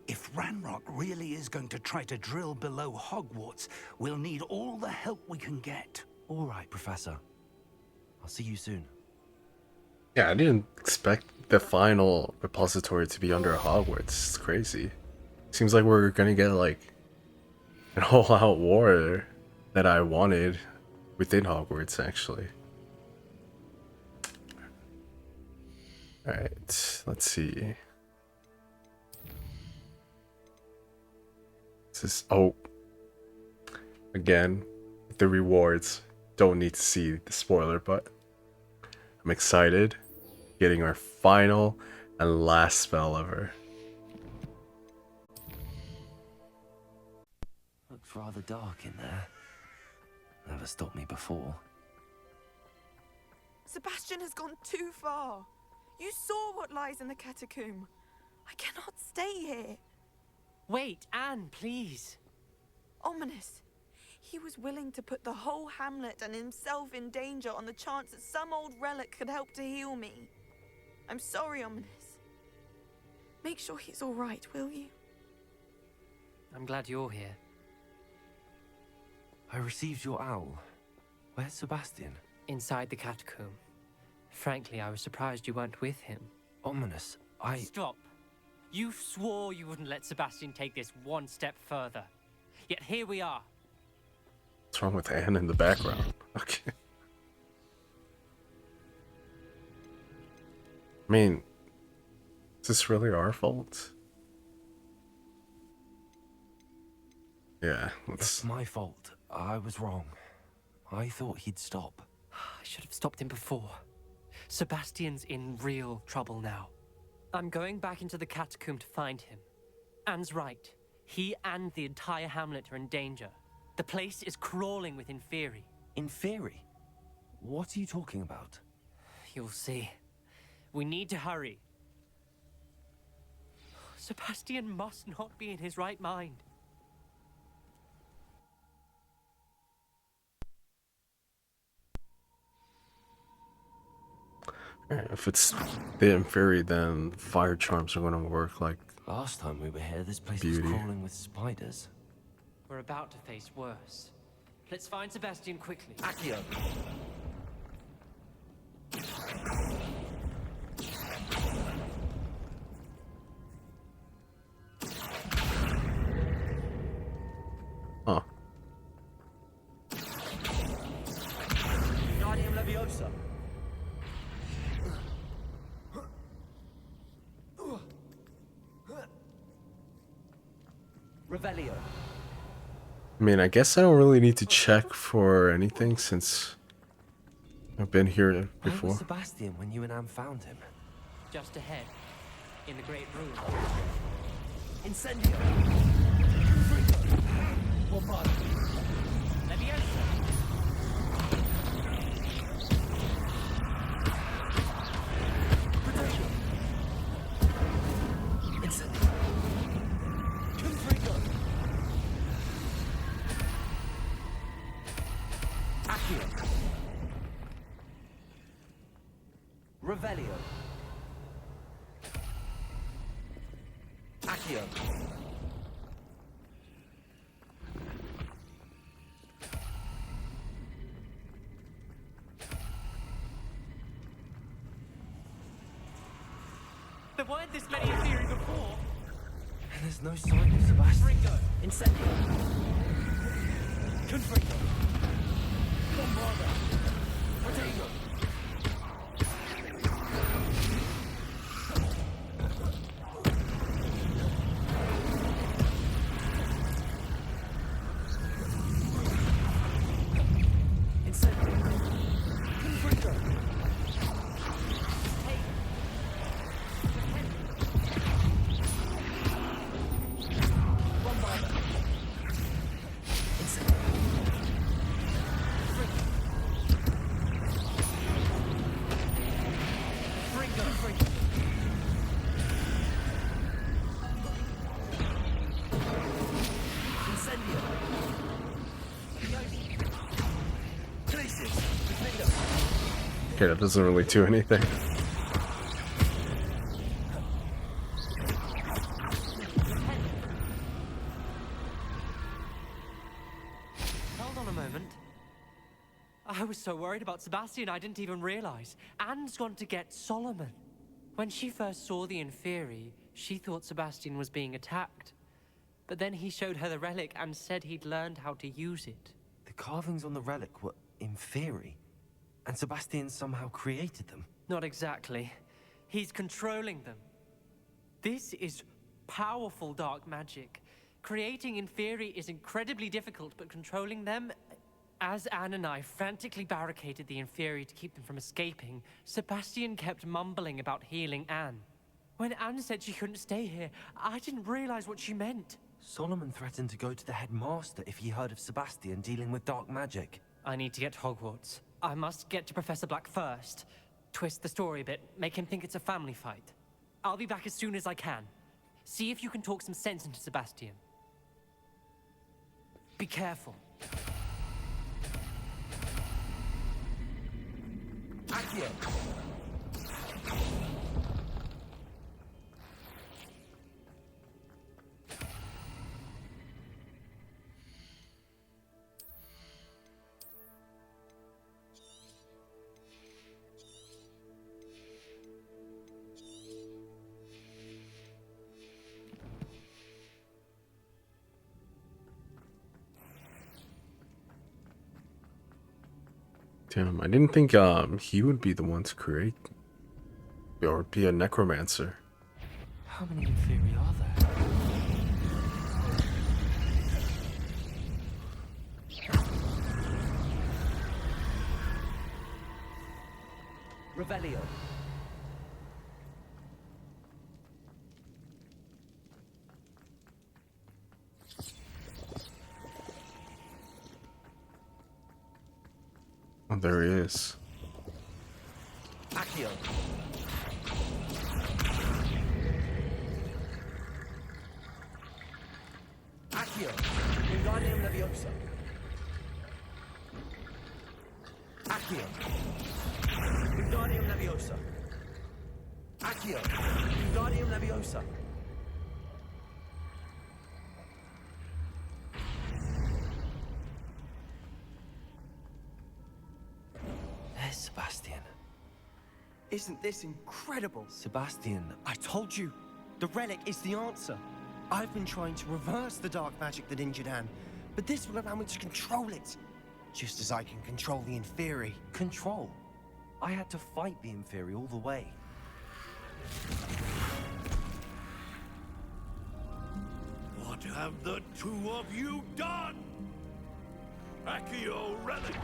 If Ranrock really is going to try to drill below Hogwarts, we'll need all the help we can get. All right, Professor. I'll see you soon. Yeah, I didn't expect the final repository to be under Hogwarts. It's crazy. Seems like we're gonna get like an all-out war that I wanted within Hogwarts, actually. Alright, let's see. This is, oh, again, the rewards. Don't need to see the spoiler, but I'm excited. Getting our final and last spell ever. Looks rather dark in there. Never stopped me before. Sebastian has gone too far. You saw what lies in the catacomb. I cannot stay here. Wait, Anne, please. Ominous. He was willing to put the whole hamlet and himself in danger on the chance that some old relic could help to heal me. I'm sorry, Ominous. Make sure he's all right, will you? I'm glad you're here. I received your owl. Where's Sebastian? Inside the catacomb. Frankly, I was surprised you weren't with him. Ominous, Stop. You swore you wouldn't let Sebastian take this one step further. Yet here we are. What's wrong with Anne in the background? Okay. I mean, is this really our fault? Yeah, It's my fault. I was wrong. I thought he'd stop. I should have stopped him before. Sebastian's in real trouble now. I'm going back into the catacomb to find him. Anne's right. He and the entire hamlet are in danger. The place is crawling with Inferi. Inferi? What are you talking about? You'll see. We need to hurry. Sebastian must not be in his right mind. If it's the Inferi, then fire charms are going to work like Last time we were here, this place beauty. was crawling with spiders. We're about to face worse. Let's find Sebastian quickly. Accio! Huh. Guardium Leviosa. Revelio. I mean, I guess I don't really need to check for anything since I've been here Where before. was Sebastian when you and Anne found him? Just ahead, in the great room. Incendio! Bombard! Leviosa! Potato! Incendio! Confringo! Accio! Revelio! Accio! There weren't this many in theory before. And there's no sign of Sebastian. Ringo! Incendio! Confringo! Bombarda! Potato! Incendio! Confringo! Bombarda! Incendio! Ringo! Confringo! Incendio! Crisis! Defendo! Okay, that doesn't really do anything. Hold on a moment. I was so worried about Sebastian, I didn't even realize. Anne's gone to get Solomon. When she first saw the Inferi, she thought Sebastian was being attacked. But then he showed her the relic and said he'd learned how to use it. The carvings on the relic were Inferi, and Sebastian somehow created them. Not exactly. He's controlling them. This is powerful dark magic, Creating Inferi is incredibly difficult, but controlling them... As Anne and I frantically barricaded the Inferi to keep them from escaping, Sebastian kept mumbling about healing Anne. When Anne said she couldn't stay here, I didn't realize what she meant. Solomon threatened to go to the headmaster if he heard of Sebastian dealing with dark magic. I need to get to Hogwarts. I must get to Professor Black first. Twist the story a bit, make him think it's a family fight. I'll be back as soon as I can. See if you can talk some sense into Sebastian. Be careful. Accio! Damn, I didn't think he would be the one to create or be a necromancer. How many Inferi are there? Revelio. Oh, there he is. Accio. Accio. Wingardium Leviosa. Accio. Wingardium Leviosa. Accio. Wingardium Leviosa. There's Sebastian. Isn't this incredible? Sebastian, I told you, the relic is the answer. I've been trying to reverse the dark magic that injured Anne, but this will allow me to control it. Just as I can control the Inferi. control. I had to fight the Inferi all the way. What have the two of you done? Accio relic!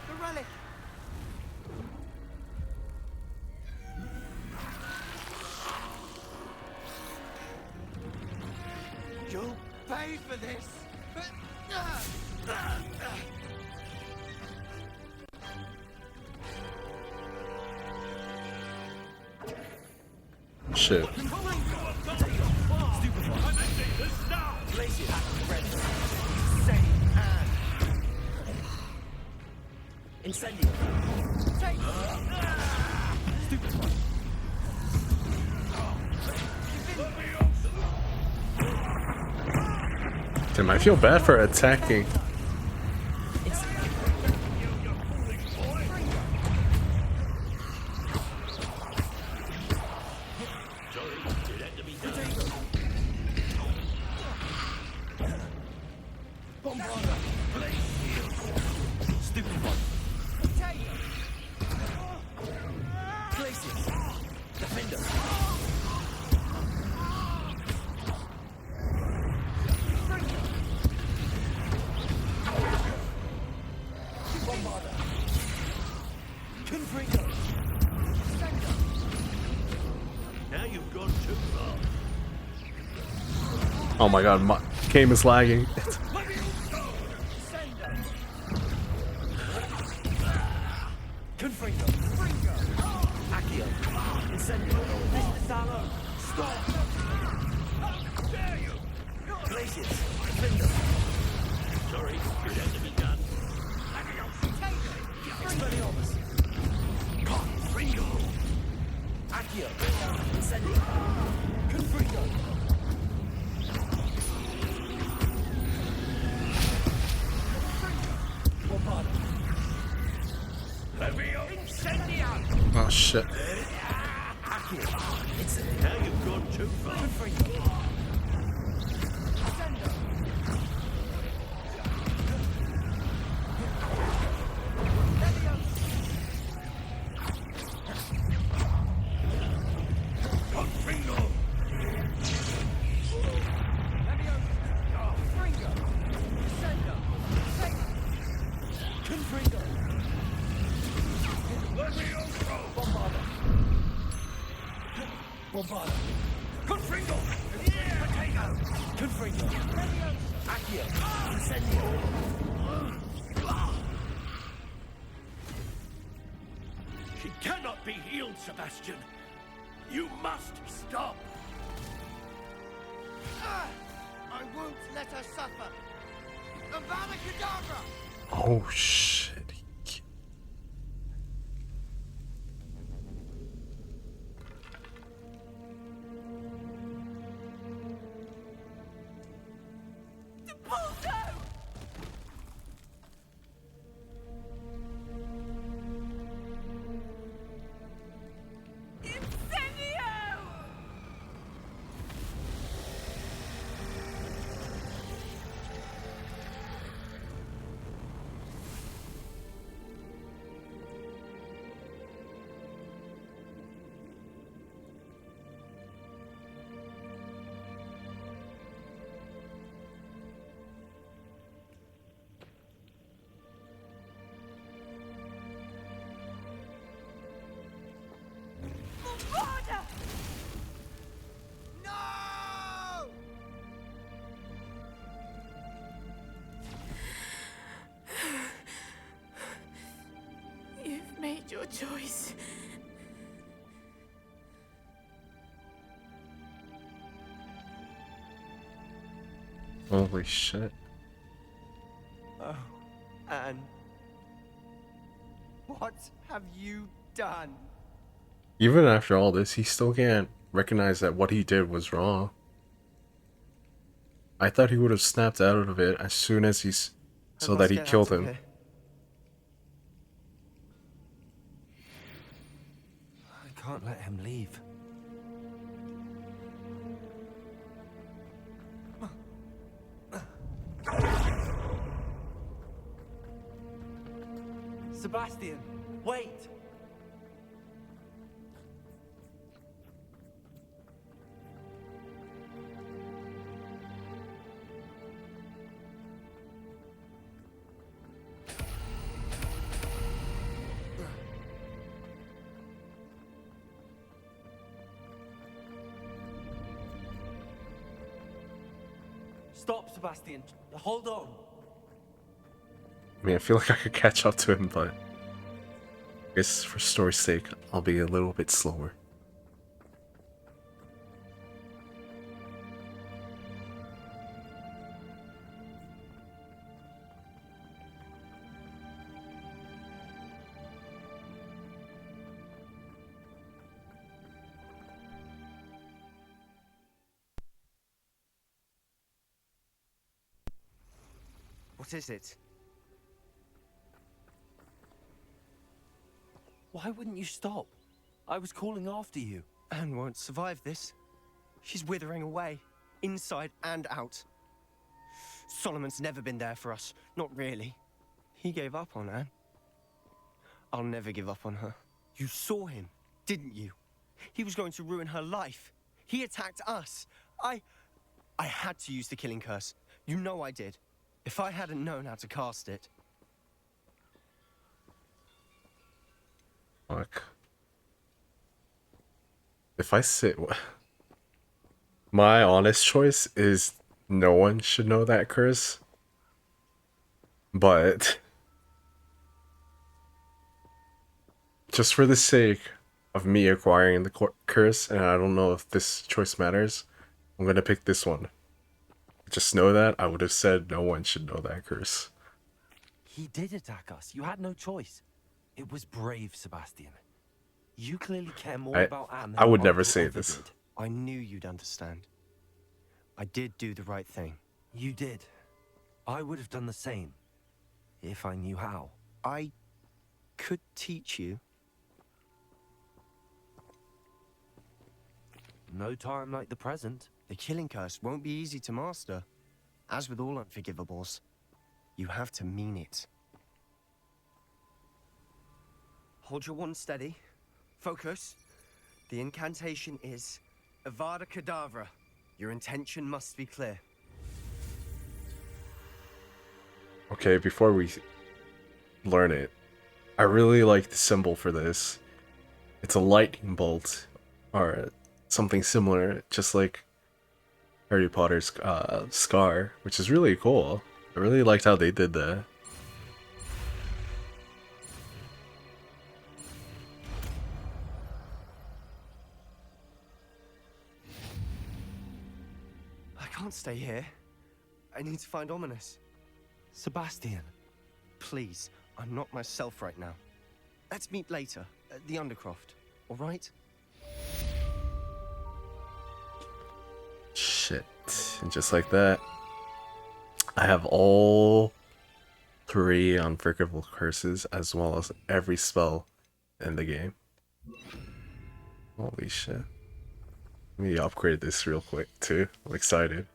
The relic! You'll pay for this! Shit. Incendio! Stupid one! Damn, I feel bad for attacking. Stupid one! Glacius! Defender! Bombarder! Confringo! Now you've gone too far. Oh my god, my game is lagging. Confringo! Accio! Incendio! Salo! Stop! Dare you! Glacius! Defender! Sorry, it had to be done. Expelliarmus! Confringo! Accio! Incendio! Confringo! Bombarder! Incendio! Oh shit. Accio! Now you've gone too far. Confringo! Sendo! Leviosa! Confringo. Accio. Incendio. She cannot be healed, Sebastian. You must stop. I won't let her suffer. Avada Kedavra! Oh shit. You've made your choice. Holy shit. Oh, Anne. What have you done? Even after all this, he still can't recognize that what he did was wrong. I thought he would have snapped out of it as soon as so that he killed him. I can't let him leave. Sebastian, wait! Stop, Sebastian. Hold on. I mean, I feel like I could catch up to him, but I guess for story's sake, I'll be a little bit slower. What is it? Why wouldn't you stop? I was calling after you. Anne won't survive this. She's withering away, inside and out. Solomon's never been there for us, not really. He gave up on Anne. I'll never give up on her. You saw him, didn't you? He was going to ruin her life. He attacked us. I had to use the killing curse. You know I did. If I hadn't known how to cast it... Fuck. If I sit... My honest choice is no one should know that curse. But... just for the sake of me acquiring the curse, and I don't know if this choice matters, I'm gonna pick this one. Just know that I would have said no one should know that curse. He did attack us. You had no choice. It was brave, Sebastian. You clearly care more about Anne than I would your never uncle say ever this. did. I knew you'd understand. I did do the right thing. You did. I would have done the same. If I knew how. I could teach you. No time like the present. The killing curse won't be easy to master. As with all unforgivables, you have to mean it. Hold your wand steady. Focus. The incantation is Avada Kedavra. Your intention must be clear. Okay, before we learn it, I really like the symbol for this. It's a lightning bolt, or something similar, just like Harry Potter's scar, which is really cool. I really liked how they did that. I can't stay here. I need to find Ominous. Sebastian, please, I'm not myself right now. Let's meet later at the Undercroft, all right? Shit. And just like that, I have all 3 unforgivable curses as well as every spell in the game. Holy shit. Let me upgrade this real quick too. I'm excited.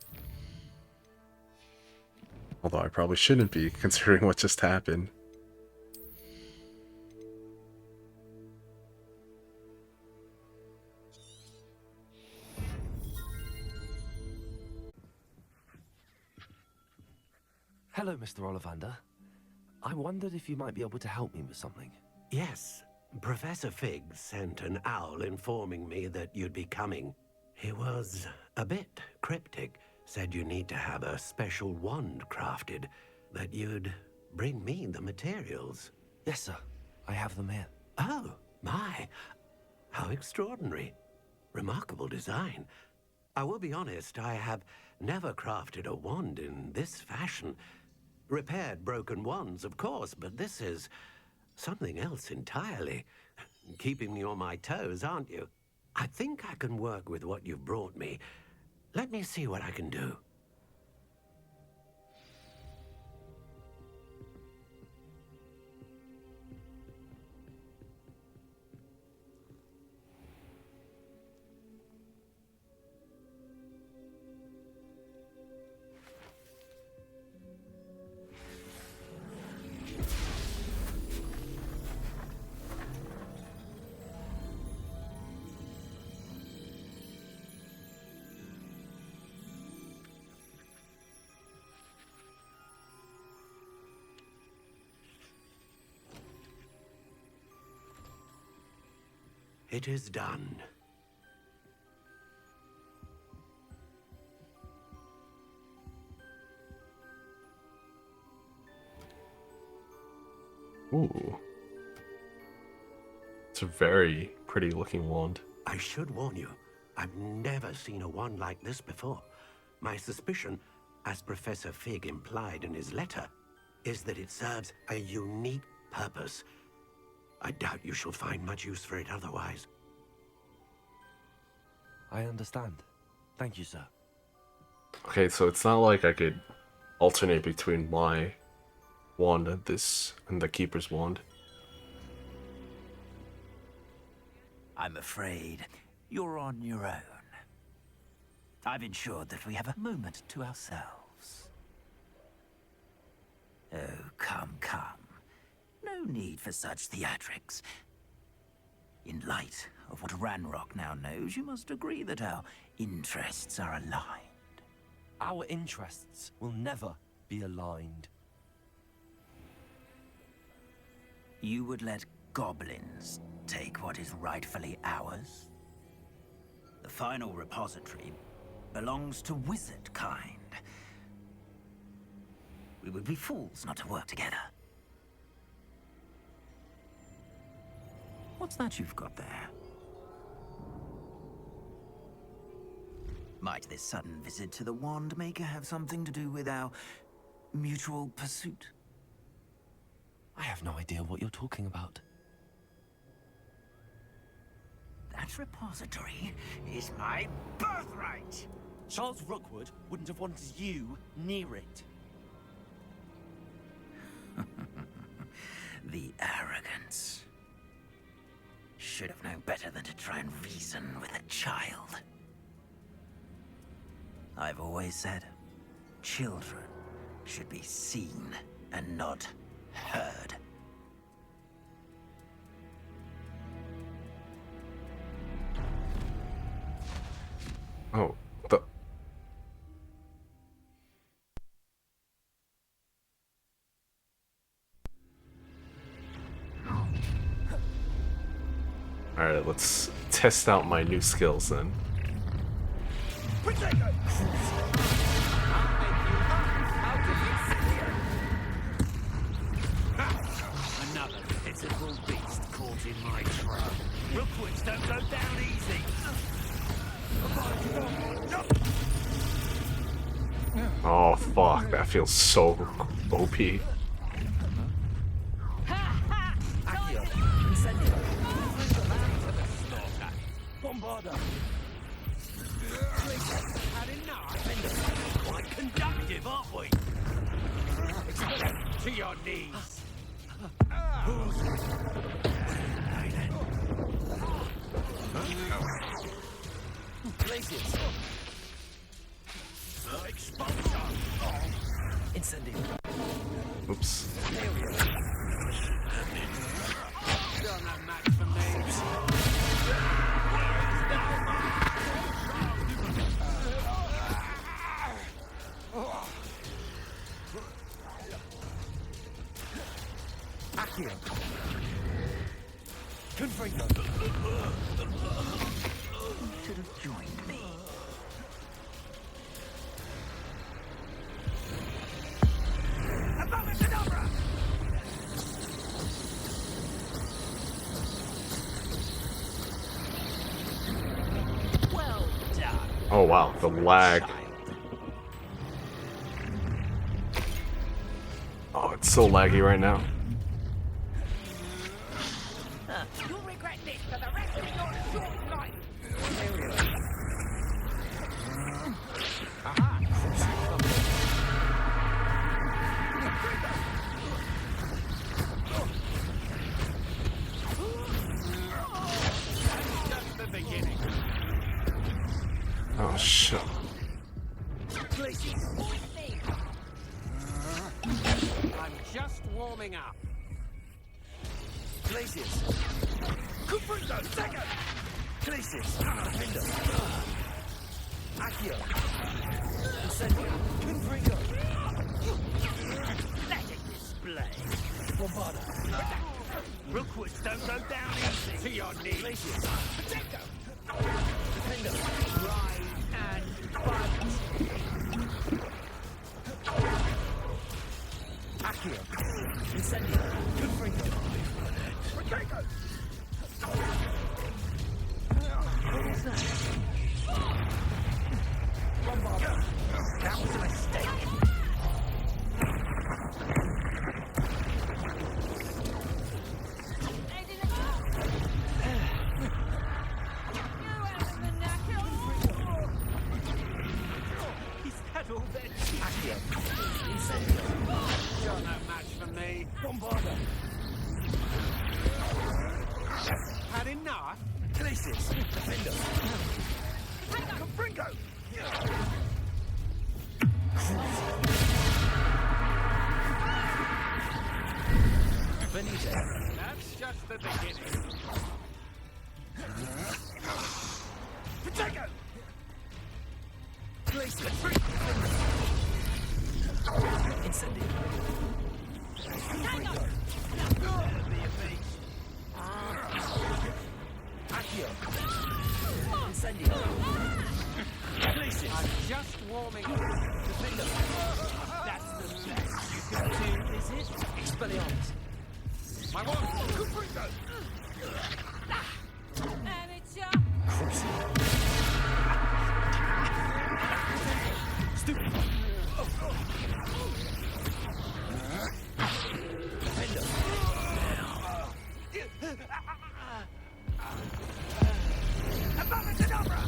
Although I probably shouldn't be, considering what just happened. Hello, Mr. Ollivander. I wondered if you might be able to help me with something. Yes, Professor Fig sent an owl informing me that you'd be coming. He was a bit cryptic, said you need to have a special wand crafted, that you'd bring me the materials. Yes, sir. I have them here. Oh, my. How extraordinary. Remarkable design. I will be honest, I have never crafted a wand in this fashion. Repaired broken wands, of course, but this is something else entirely. Keeping me on my toes, aren't you? I think I can work with what you've brought me. Let me see what I can do. It is done. Ooh. It's a very pretty looking wand. I should warn you, I've never seen a wand like this before. My suspicion, as Professor Fig implied in his letter, is that it serves a unique purpose. I doubt you shall find much use for it otherwise. I understand. Thank you, sir. Okay, so it's not like I could alternate between my wand and this and the Keeper's wand. I'm afraid you're on your own. I've ensured that we have a moment to ourselves. Oh, come, come. No need for such theatrics. In light of what Ranrock now knows, you must agree that our interests are aligned. Our interests will never be aligned. You would let goblins take what is rightfully ours? The final repository belongs to wizard kind. We would be fools not to work together. What's that you've got there? Might this sudden visit to the Wand Maker have something to do with our mutual pursuit? I have no idea what you're talking about. That repository is my birthright! Charles Rookwood wouldn't have wanted you near it. The arrogance. Should have known better than to try and reason with a child. I've always said, children should be seen and not heard. Oh, the... Alright, let's test out my new skills then. Potato! Oh fuck, that feels so OP. Quite conductive, aren't we? To your knees. Places. Exposure. Incendio. Oops. You're no match for me. Accio. Confringo. Should have joined me. Abominable! Well done. Oh wow, the lag. Oh, it's so laggy right now. You'll regret this for the rest of your short life. Just the beginning. Oh shit. I'm just warming up. Places. Confringo, second. Places. Defender. Accio. Incendio. Confringo. Pathetic display. Bombarda. Rookwoods don't go down easy. To your knees. Places. Protecto. Defender. Ride and fight. Accio. Incendio. Confringo. Protecto. What was that? Bombarda. That was a mistake. He's had all that. Accio. Incendio. You're no match for me. Bombarda. Had enough? Places. Defender. Confringo. Benito. That's just the beginning. Protego. Places. Incendio. Confringo. Be a beast. Accio. Incendio. Places. I'm just warming up. Defender. That's the best you can do, is it? Expelliarmus. My one. Confringo. Amateur. Stupid. Defender. Abominable!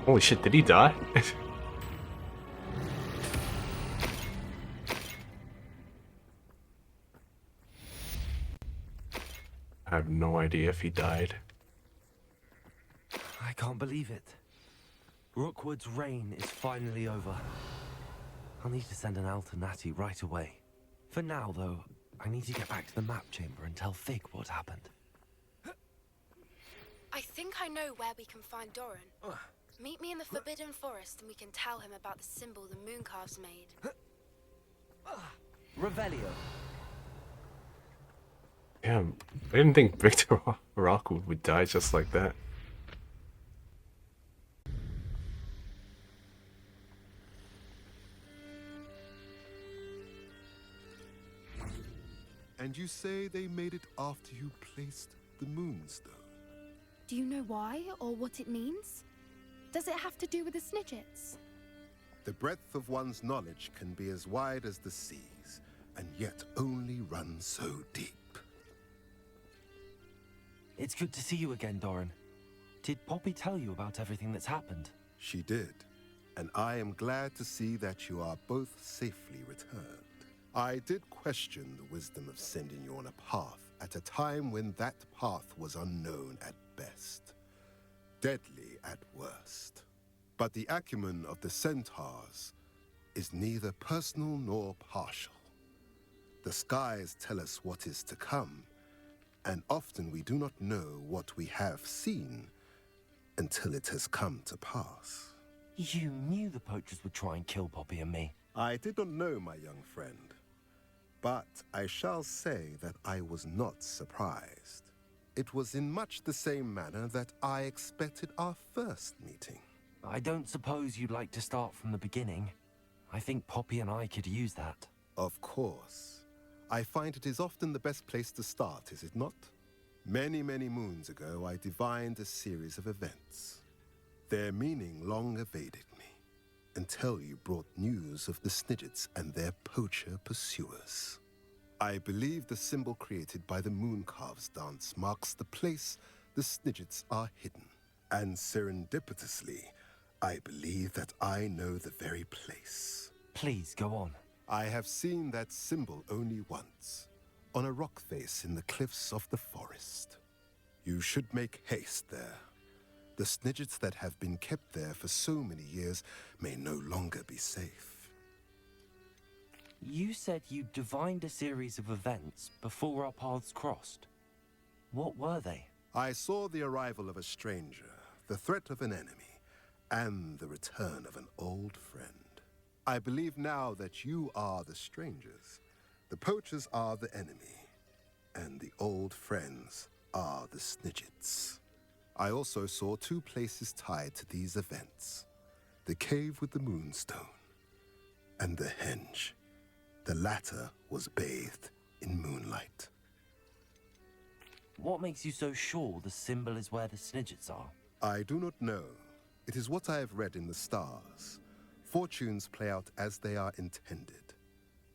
Holy shit, did he die? I have no idea if he died. I can't believe it. Rookwood's reign is finally over. I'll need to send an Alternati right away. For now, though, I need to get back to the map chamber and tell Fig what happened. I think I know where we can find Doran. Meet me in the Forbidden Forest and we can tell him about the symbol the Mooncalves made. Revelio. Damn, I didn't think Victor Rockwood would die just like that. And And you say they made it after you placed the Moonstone? Do you know why or what it means? Does it have to do with the Snidgets? The breadth of one's knowledge can be as wide as the seas, and yet only run so deep. It's good to see you again, Doran. Did Poppy tell you about everything that's happened? She did, and I am glad to see that you are both safely returned. I did question the wisdom of sending you on a path at a time when that path was unknown at best, deadly at worst. But the acumen of the centaurs is neither personal nor partial. The skies tell us what is to come, and often we do not know what we have seen until it has come to pass. You knew the poachers would try and kill Poppy and me. I did not know, my young friend, but I shall say that I was not surprised. It was in much the same manner that I expected our first meeting. I don't suppose you'd like to start from the beginning. I think Poppy and I could use that. Of course. I find it is often the best place to start, is it not? Many, many moons ago, I divined a series of events. Their meaning long evaded me, until you brought news of the Snidgets and their poacher pursuers. I believe the symbol created by the Mooncalves dance marks the place the Snidgets are hidden. And serendipitously, I believe that I know the very place. Please, go on. I have seen that symbol only once, on a rock face in the cliffs of the forest. You should make haste there. The Snidgets that have been kept there for so many years may no longer be safe. You said you divined a series of events before our paths crossed. What were they? I saw the arrival of a stranger, the threat of an enemy, and the return of an old friend. I believe now that you are the strangers, the poachers are the enemy, and the old friends are the Snidgets. I also saw two places tied to these events: the cave with the Moonstone and the henge. The latter was bathed in moonlight. What makes you so sure the symbol is where the Snidgets are? I do not know. It is what I have read in the stars. Fortunes play out as they are intended.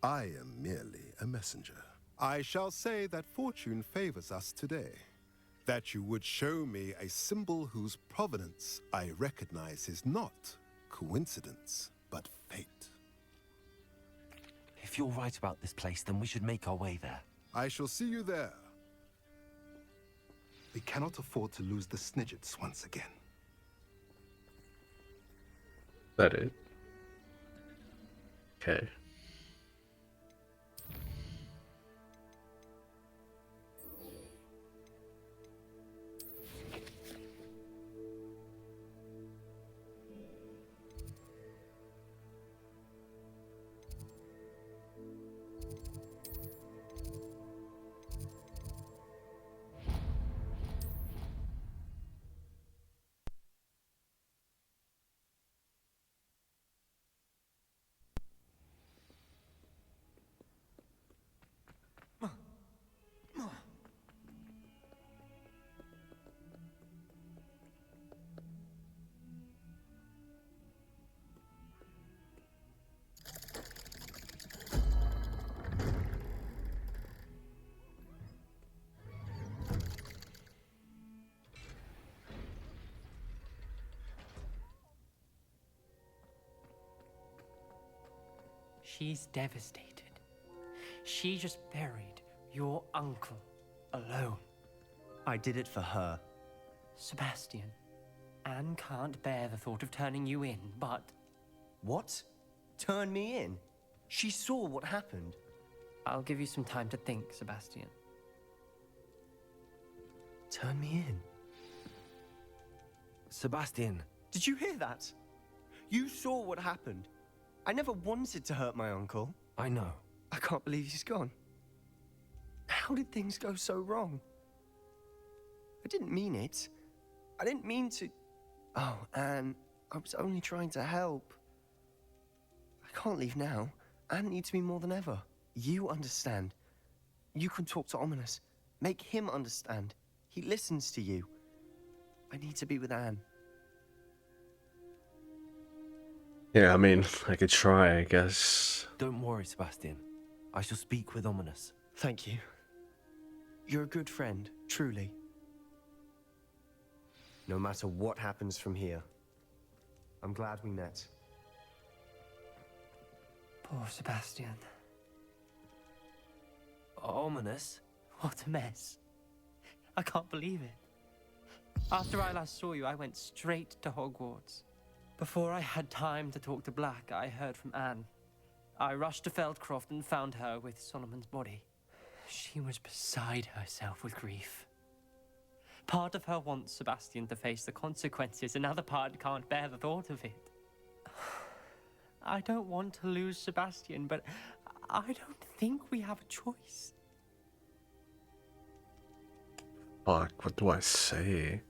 I am merely a messenger. I shall say that fortune favors us today. That you would show me a symbol whose provenance I recognize is not coincidence, but fate. If you're right about this place, then we should make our way there. I shall see you there. We cannot afford to lose the Snidgets once again. That it? Okay. She's devastated. She just buried your uncle alone. I did it for her. Sebastian, Anne can't bear the thought of turning you in, but... What? Turn me in? She saw what happened. I'll give you some time to think, Sebastian. Turn me in? Sebastian. Did you hear that? You saw what happened. I never wanted to hurt my uncle. I know. I can't believe he's gone. How did things go so wrong? I didn't mean it. I didn't mean to... Oh, Anne, I was only trying to help. I can't leave now. Anne needs me more than ever. You understand. You can talk to Ominous. Make him understand. He listens to you. I need to be with Anne. Yeah, I mean, I could try, I guess. Don't worry, Sebastian. I shall speak with Ominous. Thank you. You're a good friend, truly. No matter what happens from here, I'm glad we met. Poor Sebastian. Ominous? What a mess. I can't believe it. After I last saw you, I went straight to Hogwarts. Before I had time to talk to Black, I heard from Anne. I rushed to Feldcroft and found her with Solomon's body. She was beside herself with grief. Part of her wants Sebastian to face the consequences, another part can't bear the thought of it. I don't want to lose Sebastian, but I don't think we have a choice. Fuck, what do I say?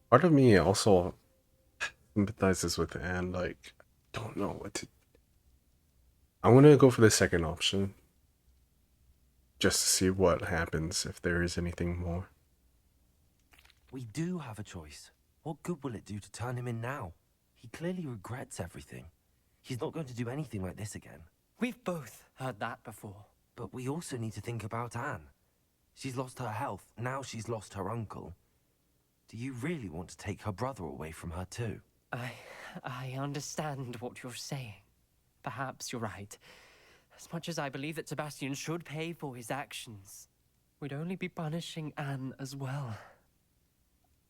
Part of me also sympathizes with Anne, like, don't know what to... I'm gonna go for the second option. Just to see what happens, if there is anything more. We do have a choice. What good will it do to turn him in now? He clearly regrets everything. He's not going to do anything like this again. We've both heard that before. But we also need to think about Anne. She's lost her health, now she's lost her uncle. Do you really want to take her brother away from her too? I understand what you're saying. Perhaps you're right. As much as I believe that Sebastian should pay for his actions, we'd only be punishing Anne as well.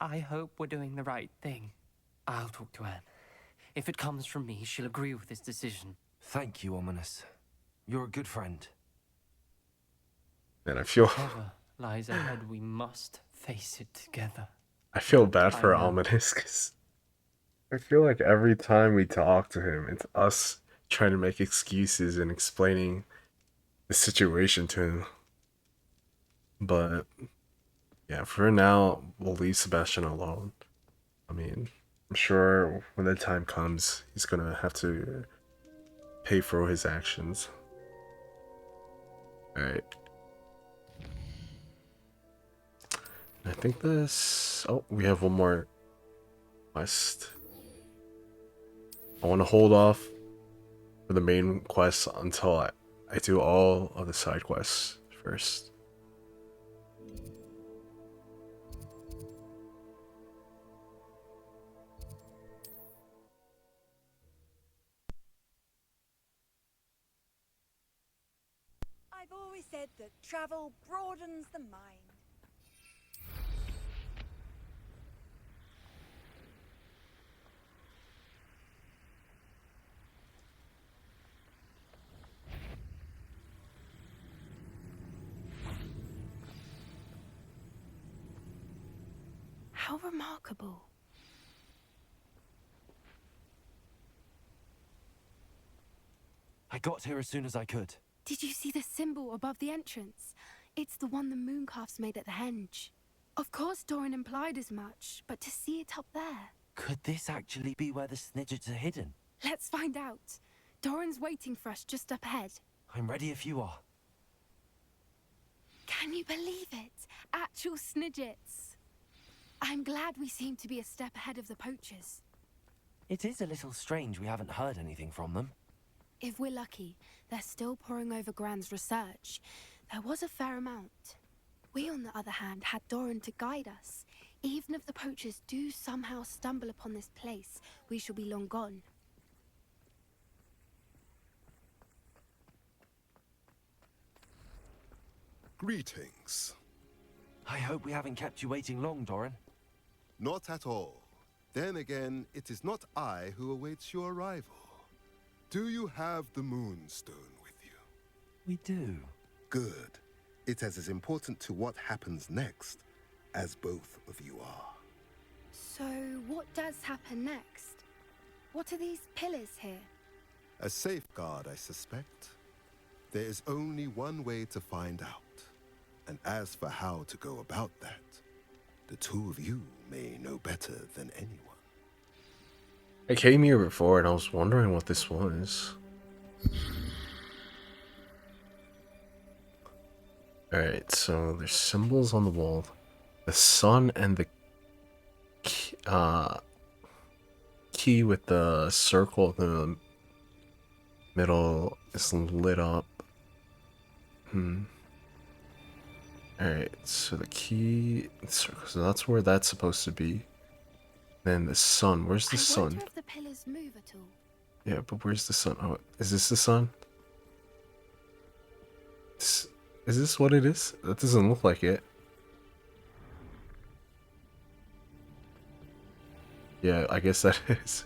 I hope we're doing the right thing. I'll talk to Anne. If it comes from me, she'll agree with this decision. Thank you, Ominous. You're a good friend. And I feel... Whatever lies ahead, we must face it together. I feel bad for Ominous, because I feel like every time we talk to him, it's us trying to make excuses and explaining the situation to him. But yeah, for now, we'll leave Sebastian alone. I mean, I'm sure when the time comes, he's gonna have to pay for his actions. Alright. I think this... Oh, we have one more quest. I want to hold off for the main quest until I do all of the side quests first. I've always said that travel broadens the mind. How remarkable. I got here as soon as I could. Did you see the symbol above the entrance? It's the one the mooncalfs made at the henge. Of course Doran implied as much, but to see it up there... Could this actually be where the Snidgets are hidden? Let's find out. Doran's waiting for us just up ahead. I'm ready if you are. Can you believe it? Actual Snidgets. I'm glad we seem to be a step ahead of the poachers. It is a little strange we haven't heard anything from them. If we're lucky, they're still poring over Gran's research. There was a fair amount. We, on the other hand, had Doran to guide us. Even if the poachers do somehow stumble upon this place, we shall be long gone. Greetings. I hope we haven't kept you waiting long, Doran. Not at all. Then again, it is not I who awaits your arrival. Do you have the Moonstone with you? We do. Good. It is as important to what happens next as both of you are. So, what does happen next? What are these pillars here? A safeguard, I suspect. There is only one way to find out. And as for how to go about that, the two of you may know better than anyone. I came here before and I was wondering what this was. Alright, so there's symbols on the wall. The sun and the key with the circle in the middle is lit up. Alright, so the key, so that's where that's supposed to be. Then the sun, where's the sun? I wonder if the pillars move at all. Yeah, but where's the sun? Oh, is this the sun? Is this what it is? That doesn't look like it. Yeah, I guess that is.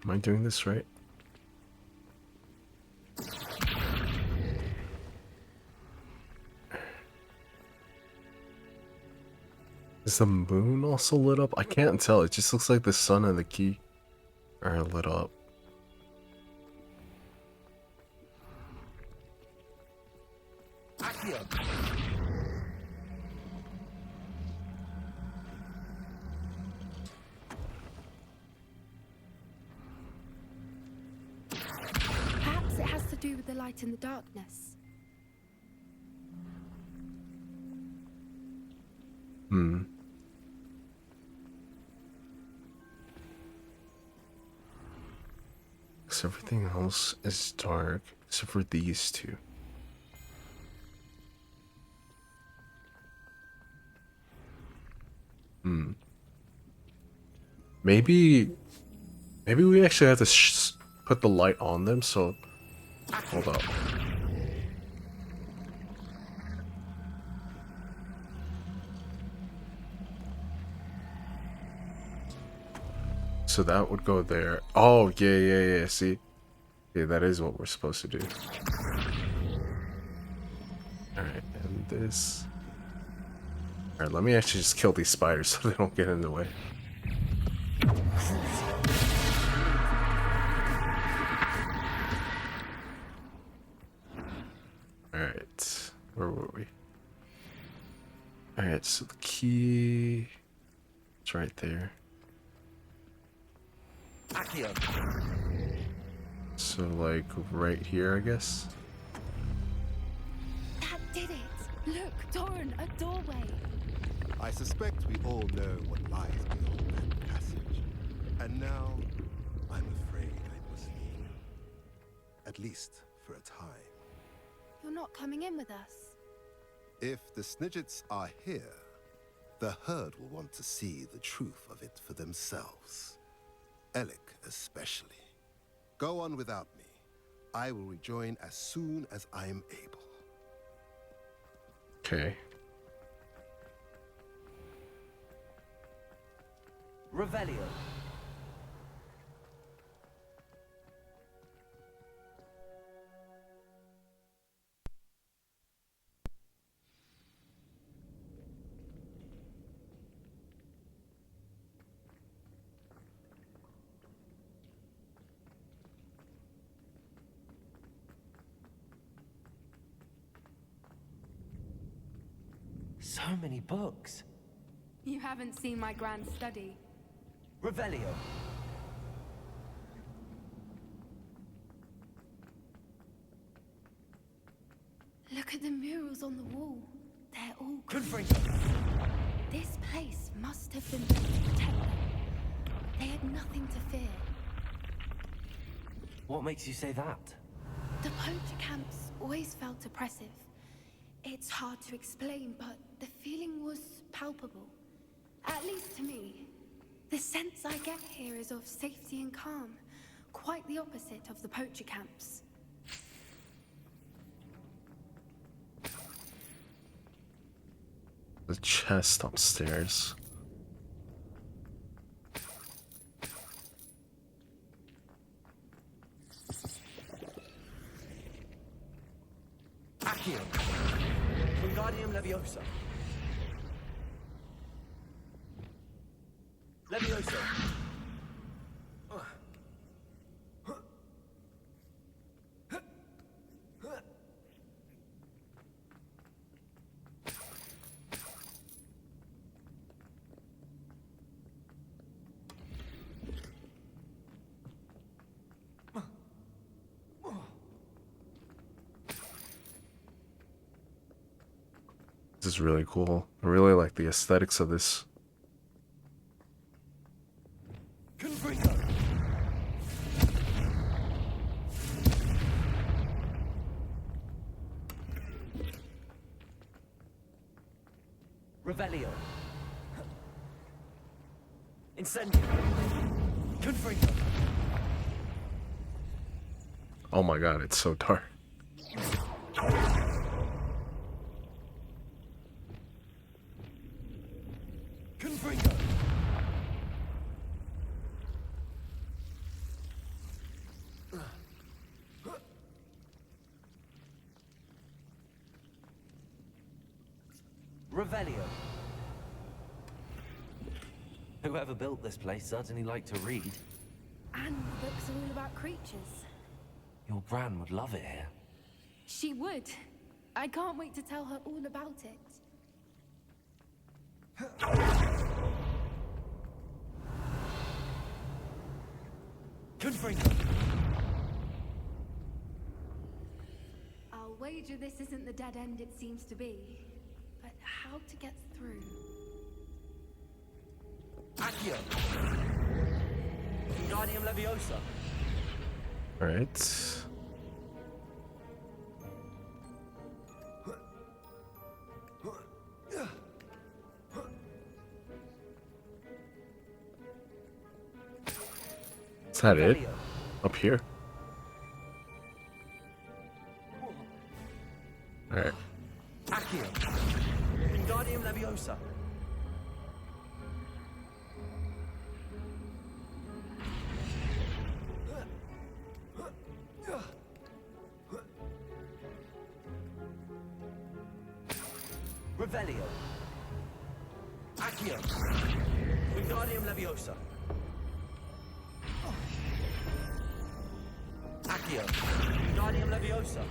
Am I doing this right? Is the moon also lit up? I can't tell. It just looks like the sun and the key are lit up. Perhaps it has to do with the light in the darkness. Because everything else is dark except for these two. Maybe we actually have to put the light on them, so hold up. So that would go there. Oh, yeah, see? Yeah, that is what we're supposed to do. Alright, and this. Alright, let me actually just kill these spiders so they don't get in the way. Alright, where were we? Alright, so the key. It's right there. So, like, right here, I guess? That did it! Look, Doran, a doorway! I suspect we all know what lies beyond that passage. And now, I'm afraid I must leave. At least for a time. You're not coming in with us. If the Snidgets are here, the herd will want to see the truth of it for themselves. Alec especially. Go on without me. I will rejoin as soon as I am able. Okay. Revelio. So many books. You haven't seen my grand study. Revelio. Look at the murals on the wall. They're all Confringo. This place must have been built to protect them. They had nothing to fear. What makes you say that? The poacher camps always felt oppressive. It's hard to explain, but the feeling was palpable. At least to me. The sense I get here is of safety and calm. Quite the opposite of the poacher camps. The chest upstairs. Accio. Wingardium Leviosa. Leviosa. This is really cool. I really like the aesthetics of this. Revelio. Incendio. Confringo. Oh my god, it's so dark. Confringo. Revelio. Whoever built this place certainly liked to read. And the books are all about creatures. Your Bran would love it here. She would. I can't wait to tell her all about it. Confringo. I'll wager this isn't the dead end it seems to be. But how to get through? Accio. Guardium Leviosa. Alright. Is that it? Up here? Alright. Accio. Guardium Leviosa. Revelio. Accio. Wingardium Leviosa. Accio. Wingardium Leviosa.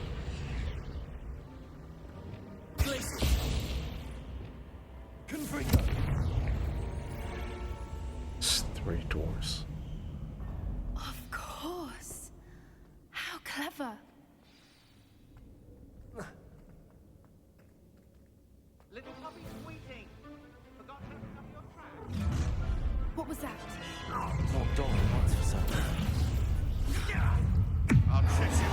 Glacius. Confringo. It's 3 doors. Of course. How clever. Little puppy squeaking. Forgot to open up your trap. What was that? What door wants for something? I'll check you.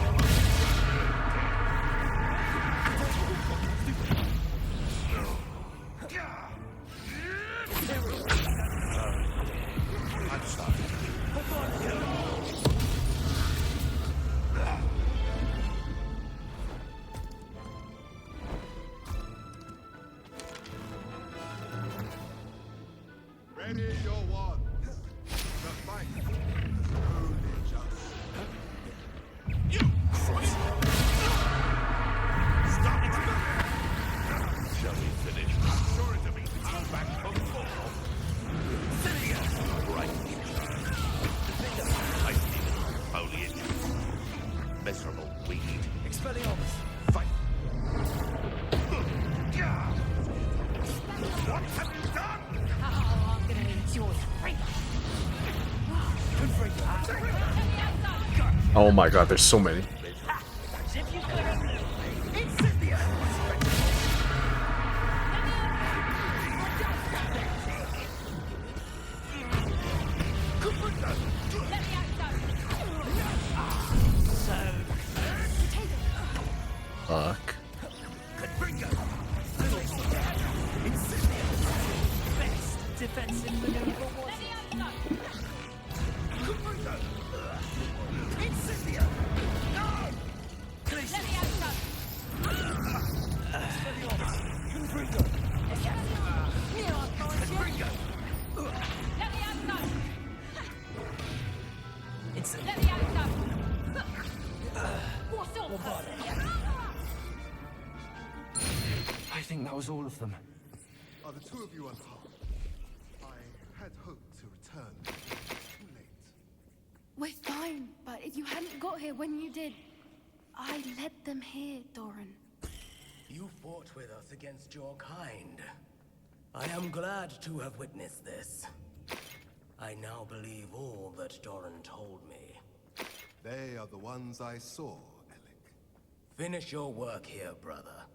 I'm sorry. Ready your one. The fight. Only just. You! Stop it! Shall we finish? Sure to be back from fall. Right. I see foliage. Miserable weed. Expelliarmus. Fight. What have you done? Oh, I'm gonna eat yours right. Oh my god, there's so many. Fuck. Defensive maneuver was Incendio! No! I think that was all of them. Are the two of you unharmed? I had hoped to return. Too late. We're fine, but if you hadn't got here when you did, I led them here, Doran. You fought with us against your kind. I am glad to have witnessed this. I now believe all that Doran told me. They are the ones I saw, Alec. Finish your work here, brother.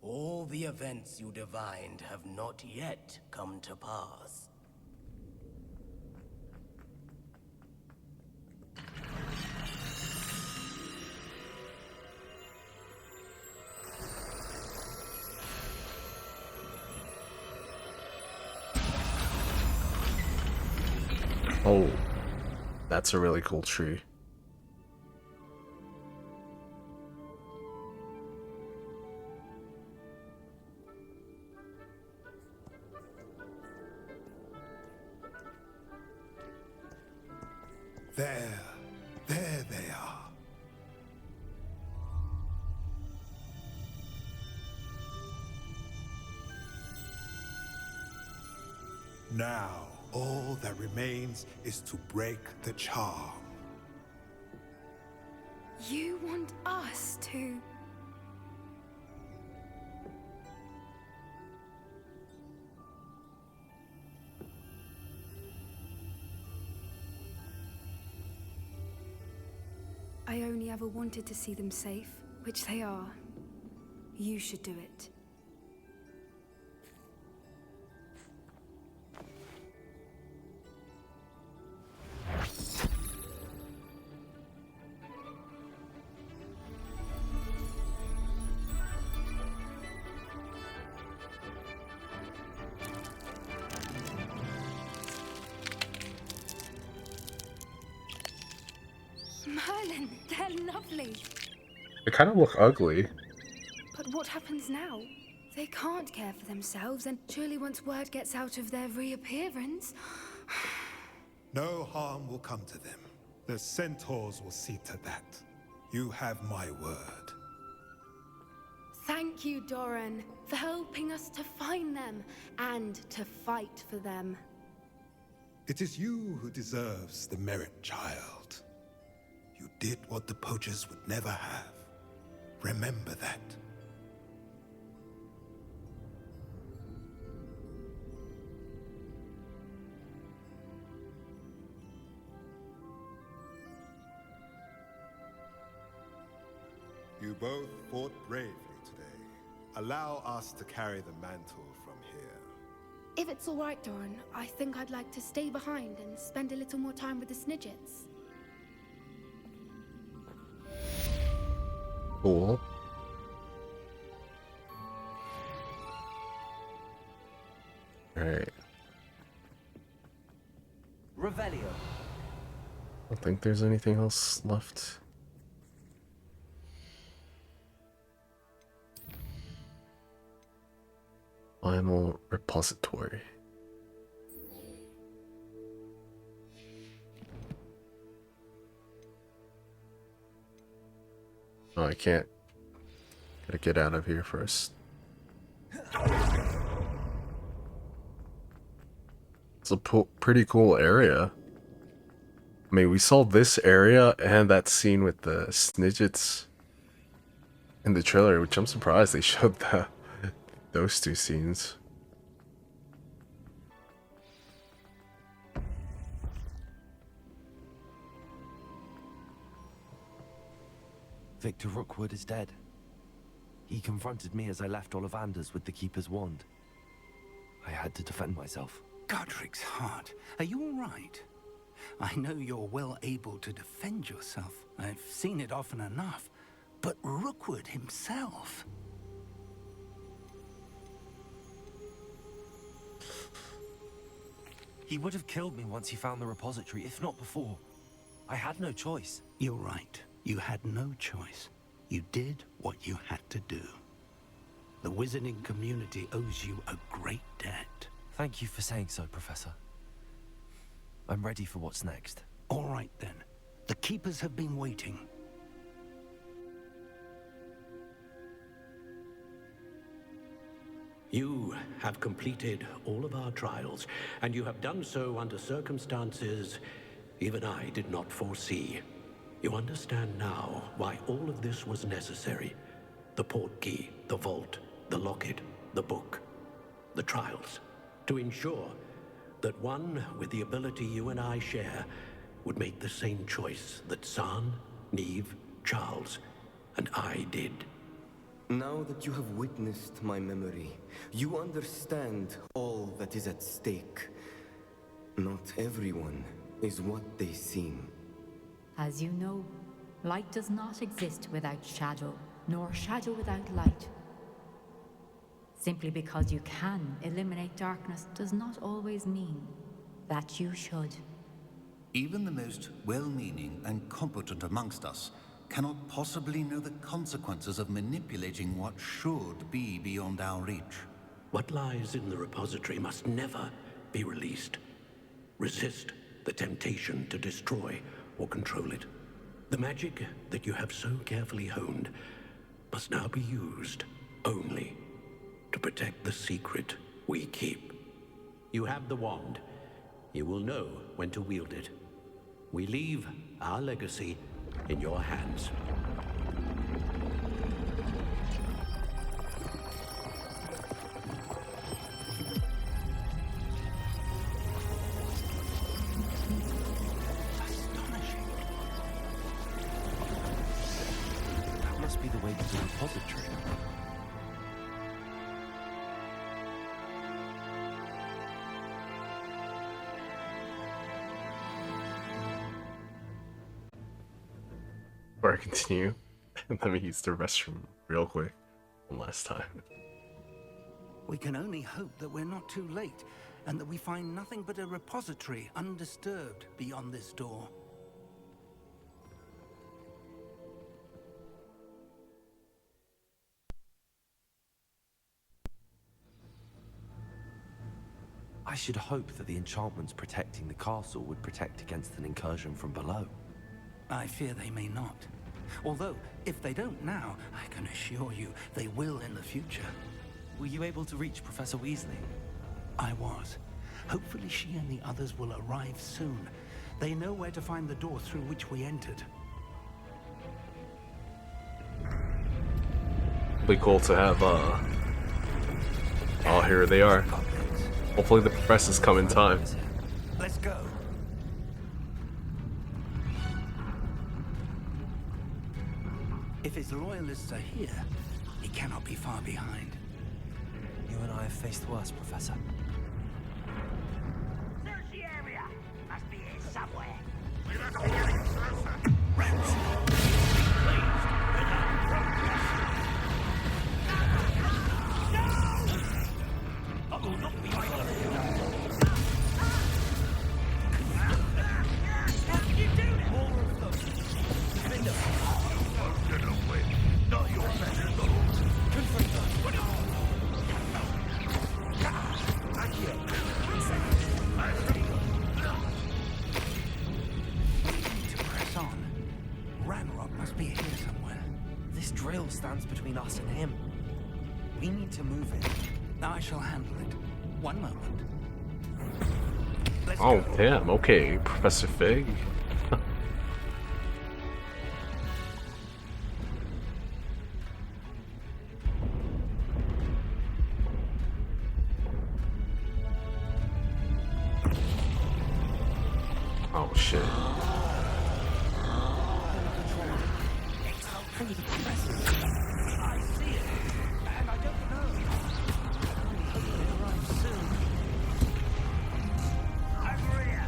All the events you divined have not yet come to pass. Oh, that's a really cool tree. There they are. Now, all that remains is to break the charm. You want us to... I only ever wanted to see them safe, which they are. You should do it. Merlin, they're lovely. They kind of look ugly. But what happens now? They can't care for themselves, and surely once word gets out of their reappearance... No harm will come to them. The centaurs will see to that. You have my word. Thank you, Doran, for helping us to find them and to fight for them. It is you who deserves the merit, child. You did what the poachers would never have. Remember that. You both fought bravely today. Allow us to carry the mantle from here. If it's all right, Doran, I think I'd like to stay behind and spend a little more time with the Snidgets. Cool. Alright. Revelio. I don't think there's anything else left. Final repository. Oh, I can't. Gotta get out of here first. It's a pretty cool area. I mean, we saw this area and that scene with the Snidgets in the trailer, which I'm surprised they showed those two scenes. Victor Rookwood is dead. He confronted me as I left Ollivander's with the Keeper's wand. I had to defend myself. Godric's heart, are you all right? I know you're well able to defend yourself. I've seen it often enough. But Rookwood himself... He would have killed me once he found the repository, if not before. I had no choice. You're right. You had no choice. You did what you had to do. The wizarding community owes you a great debt. Thank you for saying so, Professor. I'm ready for what's next. All right, then. The Keepers have been waiting. You have completed all of our trials, and you have done so under circumstances even I did not foresee. You understand now why all of this was necessary. The portkey, the vault, the locket, the book, the trials. To ensure that one with the ability you and I share would make the same choice that San, Neve, Charles, and I did. Now that you have witnessed my memory, you understand all that is at stake. Not everyone is what they seem. As you know, light does not exist without shadow, nor shadow without light. Simply because you can eliminate darkness does not always mean that you should. Even the most well-meaning and competent amongst us cannot possibly know the consequences of manipulating what should be beyond our reach. What lies in the repository must never be released. Resist the temptation to destroy or control it. The magic that you have so carefully honed must now be used only to protect the secret we keep. You have the wand. You will know when to wield it. We leave our legacy in your hands. Astonishing. That must be the way to the repository. Before I continue, let me use the restroom real quick one last time. We can only hope that we're not too late, and that we find nothing but a repository undisturbed beyond this door. I should hope that the enchantments protecting the castle would protect against an incursion from below. I fear they may not. Although, if they don't now, I can assure you they will in the future. Were you able to reach Professor Weasley? I was. Hopefully she and the others will arrive soon. They know where to find the door through which we entered. It'll be cool to have, oh, here they are. Hopefully the professors come in time. Let's go. If his loyalists are here, he cannot be far behind. You and I have faced worse, Professor. Search the area. Must be here somewhere. Stands between us and him. We need to move it. I shall handle it. One moment. Oh, damn. Okay, Professor Fig. Oh, shit. I see it, and I don't know. I hope they arrive soon. Over here.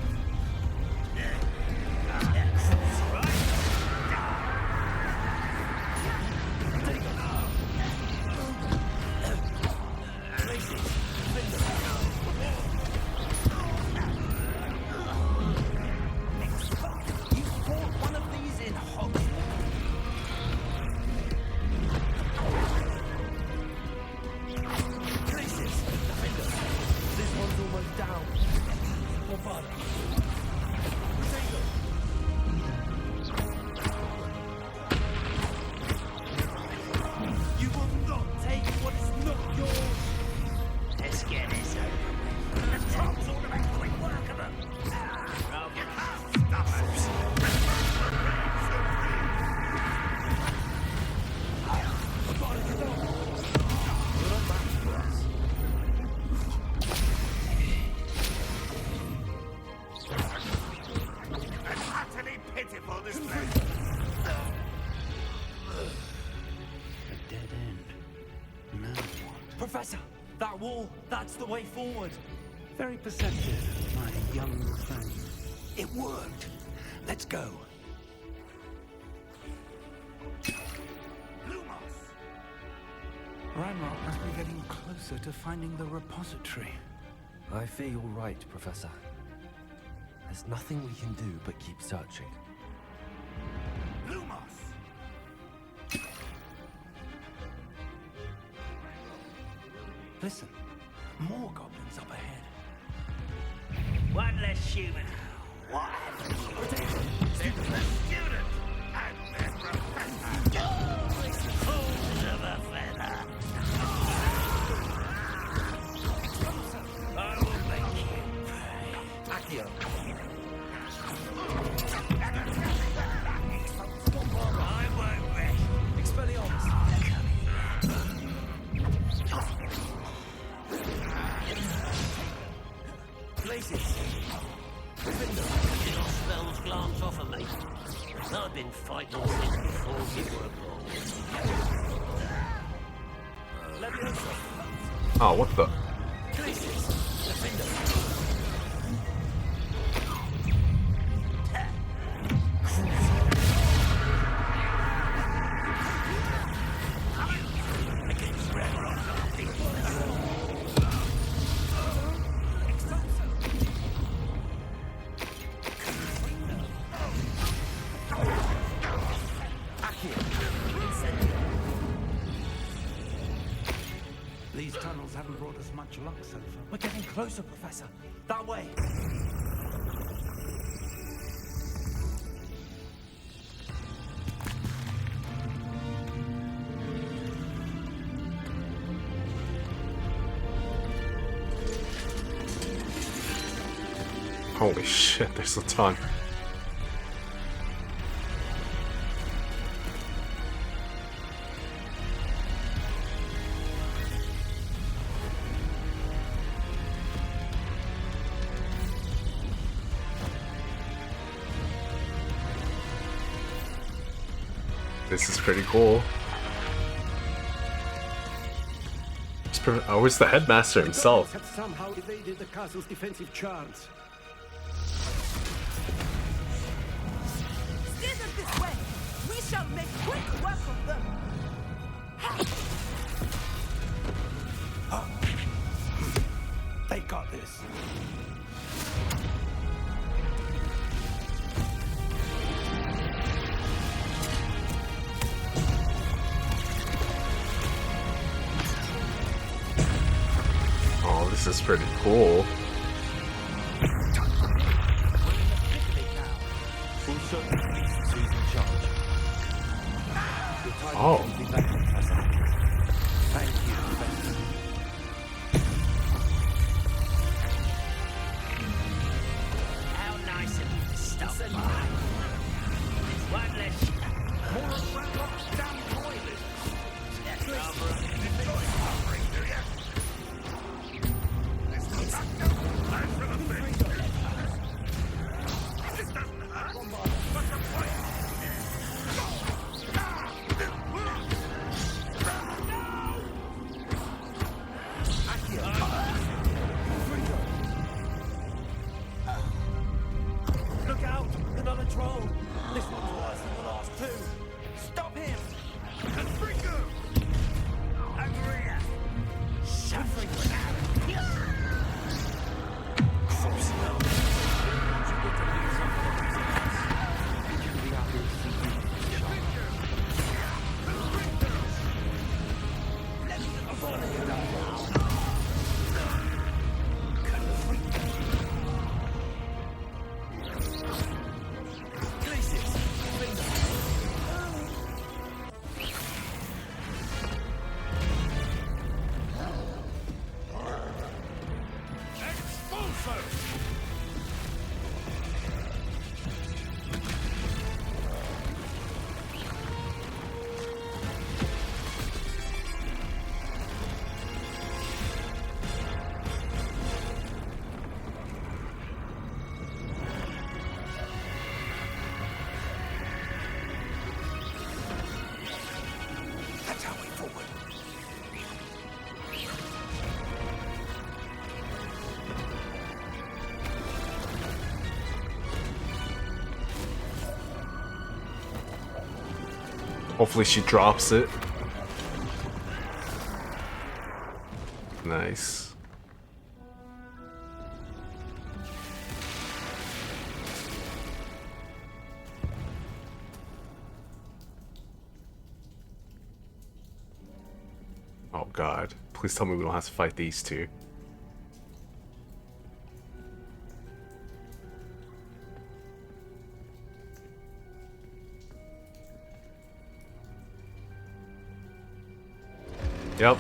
Professor, that wall, that's the way forward. Very perceptive, my young friend. It worked. Let's go. Ranrock must be getting closer to finding the repository. I fear you're right, Professor. There's nothing we can do but keep searching. Listen, more goblins up ahead. One less human. What happened? There's a student and their professor. Fools of a feather. I will make you pay. Accio. I won't rest. Expelliarmus. Places. Your spells glance off of me. I've been fighting since before you were born. Oh, what the? These tunnels haven't brought us much luck so far. We're getting closer, Professor. That way. Holy shit, there's a ton. This is pretty cool. Oh, it's the headmaster himself. Have somehow evaded the castle's defensive charms. Steer them this way. We shall make quick work of them. They got this. Oh, this is pretty cool. Oh. Thank you, Professor. How nice of you to stop by. One less. More Ranrock's damn toilet. Enjoy suffering, do ya? This looks like no plan for the thing. This doesn't hurt. But the point. Look out! Another troll! This one's worse than the last two! Stop him! Confringo! Agria! Suffering Hopefully she drops it. Nice. Oh god. Please tell me we don't have to fight these two. Yep.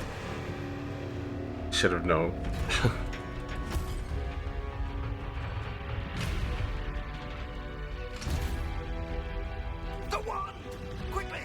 Should have known. The wand! Quickly!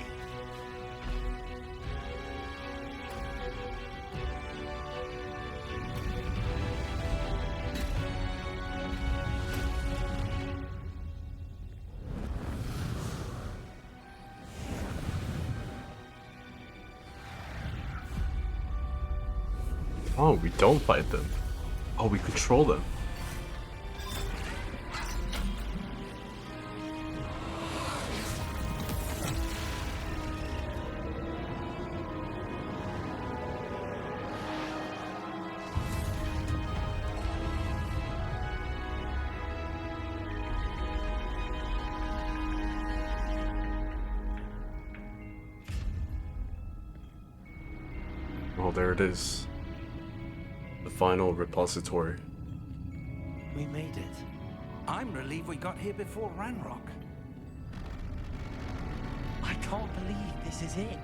Oh, we don't fight them. Oh, we control them. Oh, there it is. The final repository. We made it. I'm relieved we got here before Ranrock. I can't believe this is it.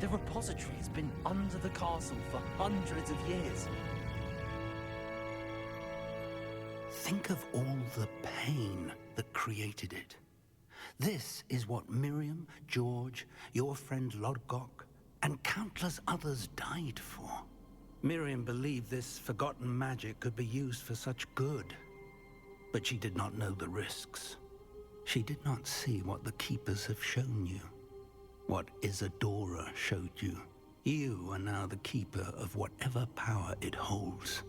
The repository has been under the castle for hundreds of years. Think of all the pain that created it. This is what Miriam, George, your friend Lodgok, and countless others died for. Miriam believed this forgotten magic could be used for such good. But she did not know the risks. She did not see what the Keepers have shown you. What Isadora showed you. You are now the Keeper of whatever power it holds.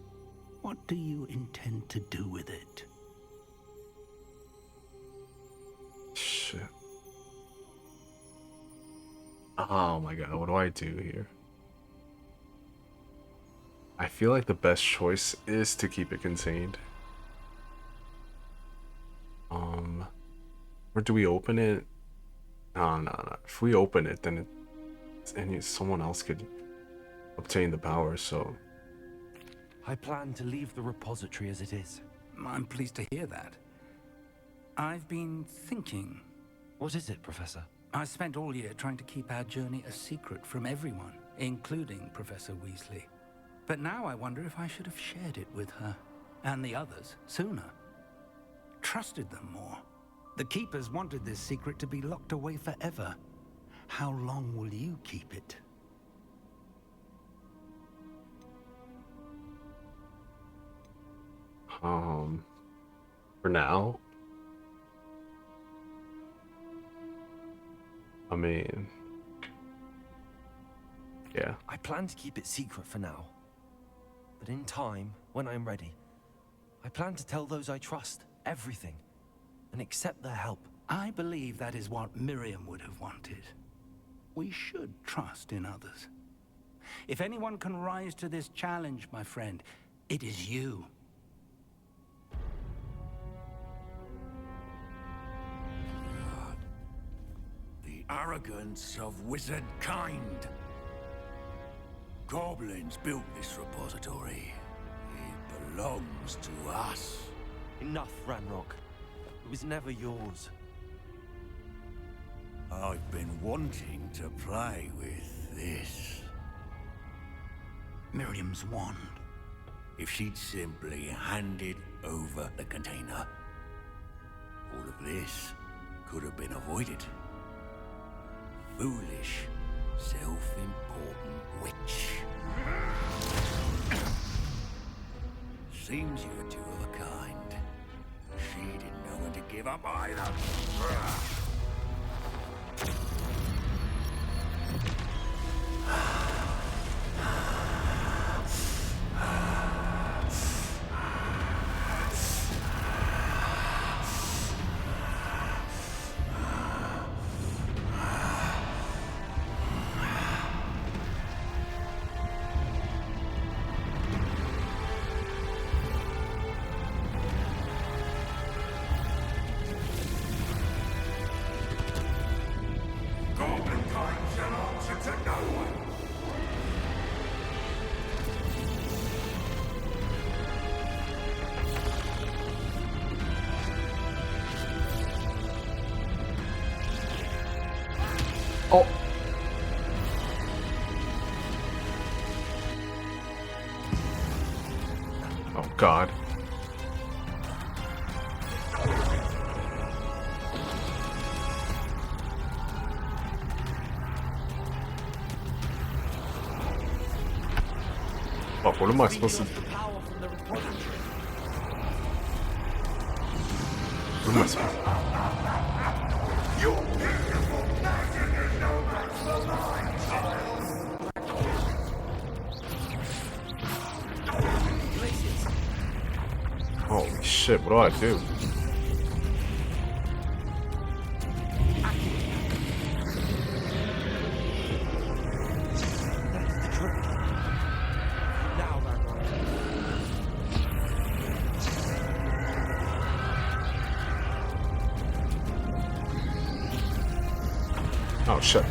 What do you intend to do with it? Shit. Oh my god, what do I do here? I feel like the best choice is to keep it contained. Or do we open it? No. If we open it, then someone else could obtain the power, so... I plan to leave the repository as it is. I'm pleased to hear that. I've been thinking. What is it, Professor? I spent all year trying to keep our journey a secret from everyone, including Professor Weasley. But now I wonder if I should have shared it with her, and the others, sooner. Trusted them more. The Keepers wanted this secret to be locked away forever. How long will you keep it? For now. I mean... yeah. I plan to keep it secret for now. But in time, when I'm ready, I plan to tell those I trust everything and accept their help. I believe that is what Miriam would have wanted. We should trust in others. If anyone can rise to this challenge, my friend, it is you. The arrogance of wizard kind. Goblins built this repository. It belongs to us. Enough, Ranrock. It was never yours. I've been wanting to play with this. Miriam's wand. If she'd simply handed over the container, all of this could have been avoided. Foolish, self-important witch. Seems you're two of a kind. She didn't know when to give up either. Oh God. Fuck, what am I supposed to do? What am I supposed to do? Holy shit, what do I do? Oh shit.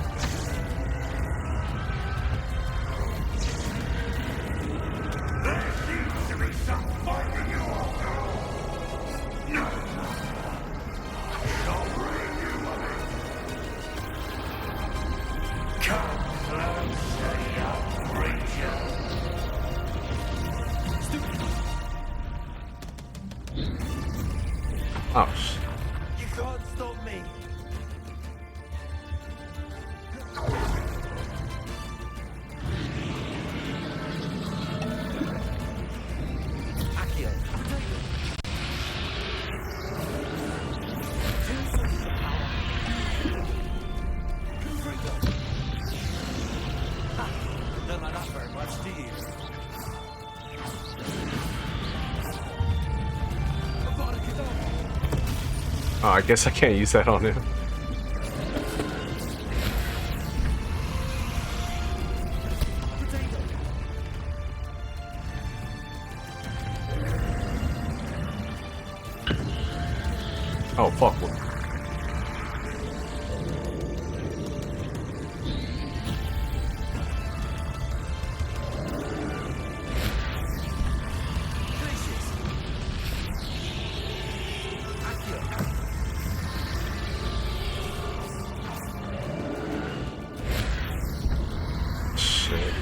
Oh shit. You can't stop me. Accio. Don't like that very much, do you? Oh, I guess I can't use that on him. Oh fuck. Shit.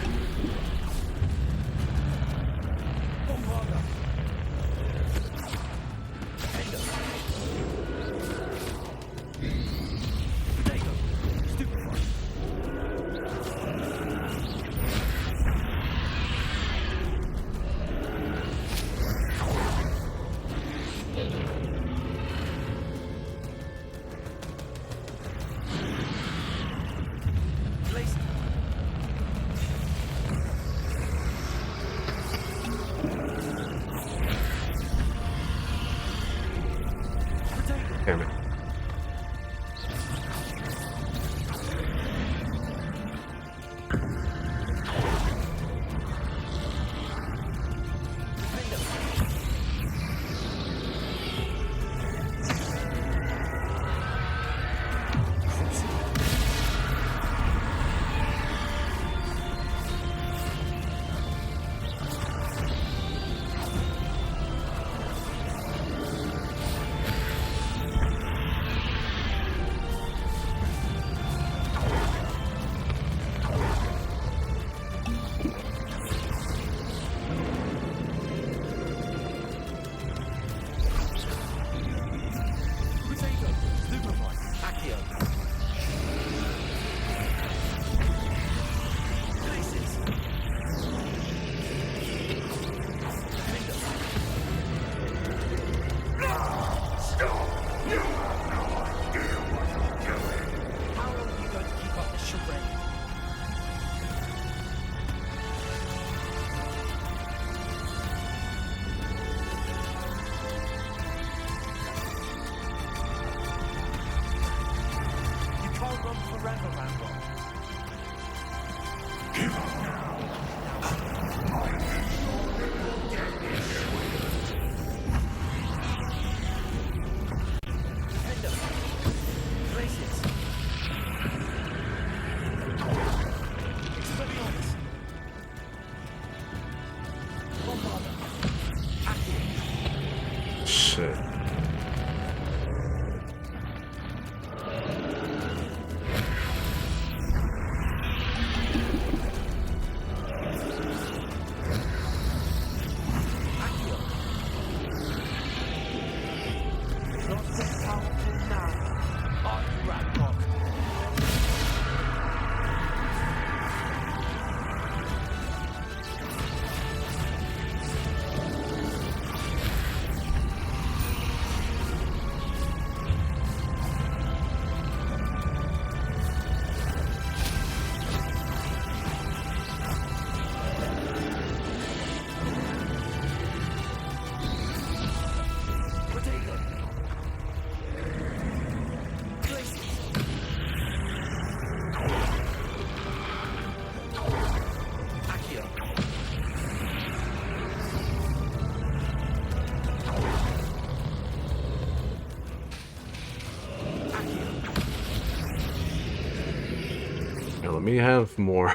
let me have more.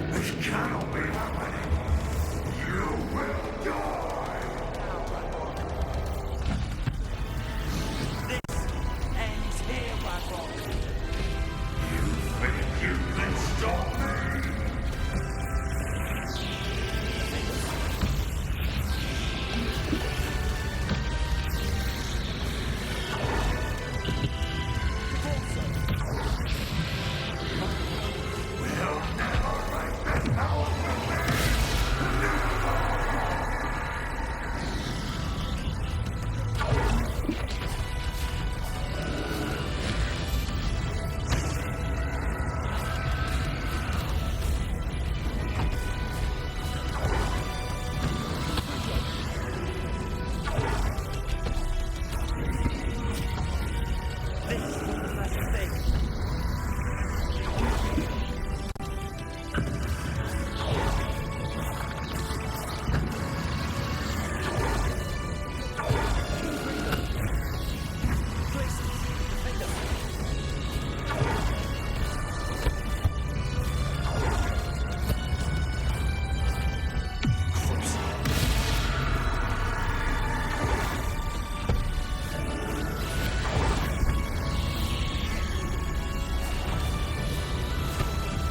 This cannot be happening. You will die. This ends here, Ragnarok. You think you can stop me?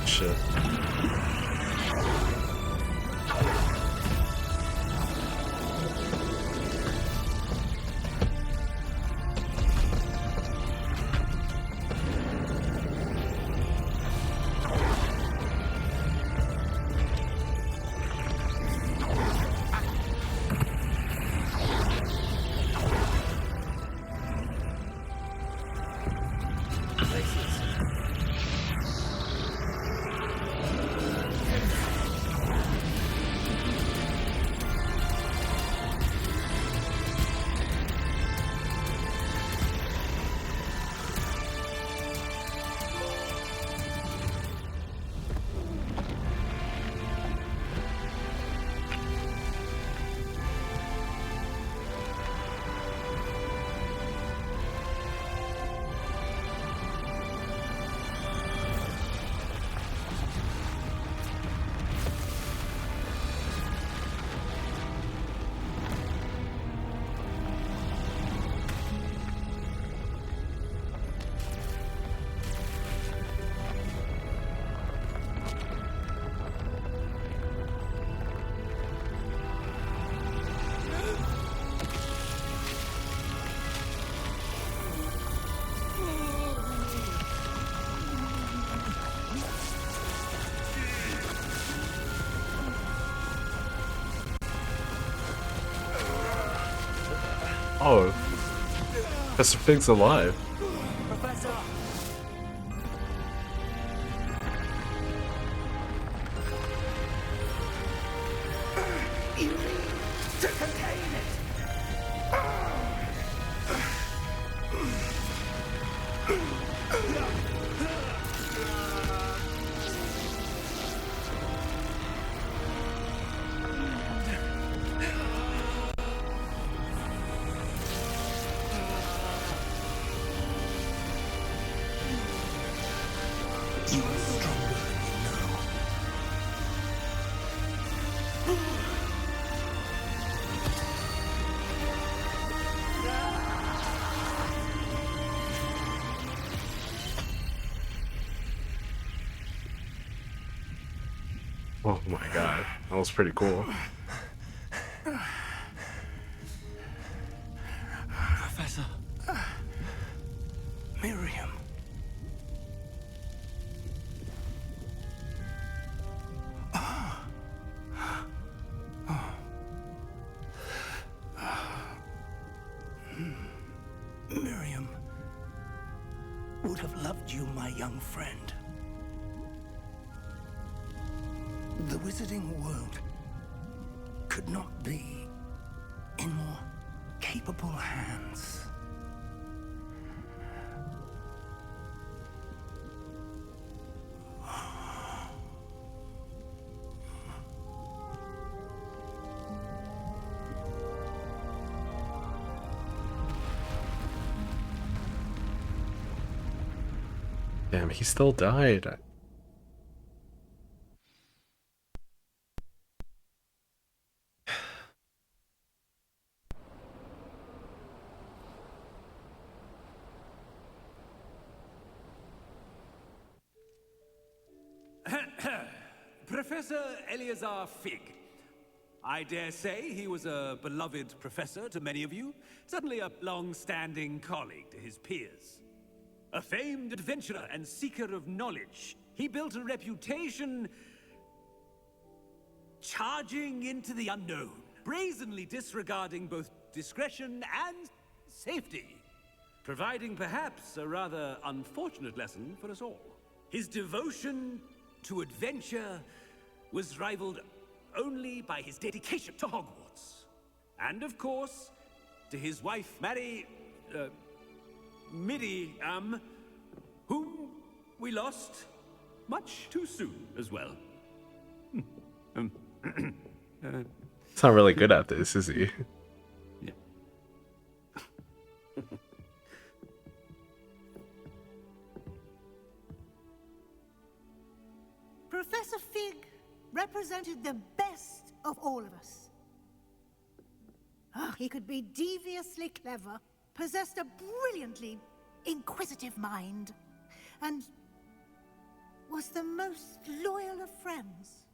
Shit. Oh, Professor Fig's alive. Professor! You need to contain it. You are stronger than you know. Oh my god, that was pretty cool. Professor. Miriam. Miriam would have loved you, my young friend. The wizarding world could not be in more capable hands. Damn, he still died. Professor Eleazar Fig. I dare say he was a beloved professor to many of you, certainly a long-standing colleague to his peers. A famed adventurer and seeker of knowledge, he built a reputation charging into the unknown, brazenly disregarding both discretion and safety, providing perhaps a rather unfortunate lesson for us all. His devotion to adventure was rivaled only by his dedication to Hogwarts. And of course, to his wife, Midi, whom we lost much too soon as well. He's not really good at this, is he? Professor Fig represented the best of all of us. He could be deviously clever, possessed a brilliantly inquisitive mind, and was the most loyal of friends.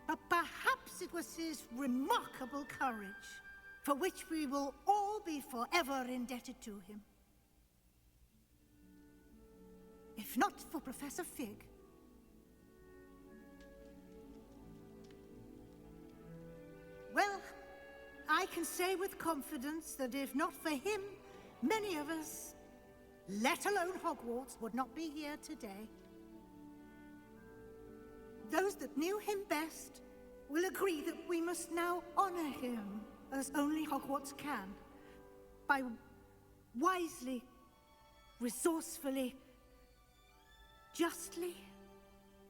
But perhaps it was his remarkable courage, for which we will all be forever indebted to him. If not for Professor Fig, well, I can say with confidence that if not for him, many of us, let alone Hogwarts, would not be here today. Those that knew him best will agree that we must now honor him as only Hogwarts can, by wisely, resourcefully, justly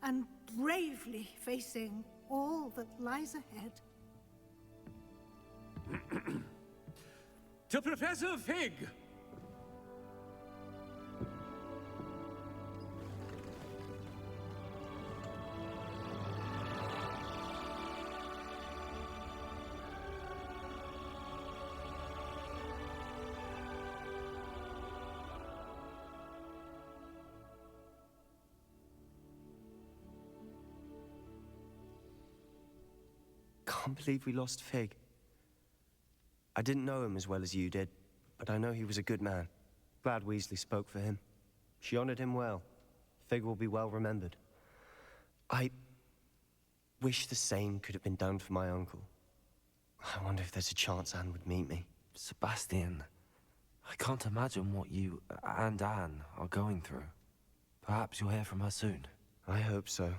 and bravely facing all that lies ahead. To Professor Fig! Can't believe we lost Fig. I didn't know him as well as you did, but I know he was a good man. Glad Weasley spoke for him. She honored him well. Fig will be well remembered. I wish the same could have been done for my uncle. I wonder if there's a chance Anne would meet me. Sebastian, I can't imagine what you and Anne are going through. Perhaps you'll hear from her soon. I hope so.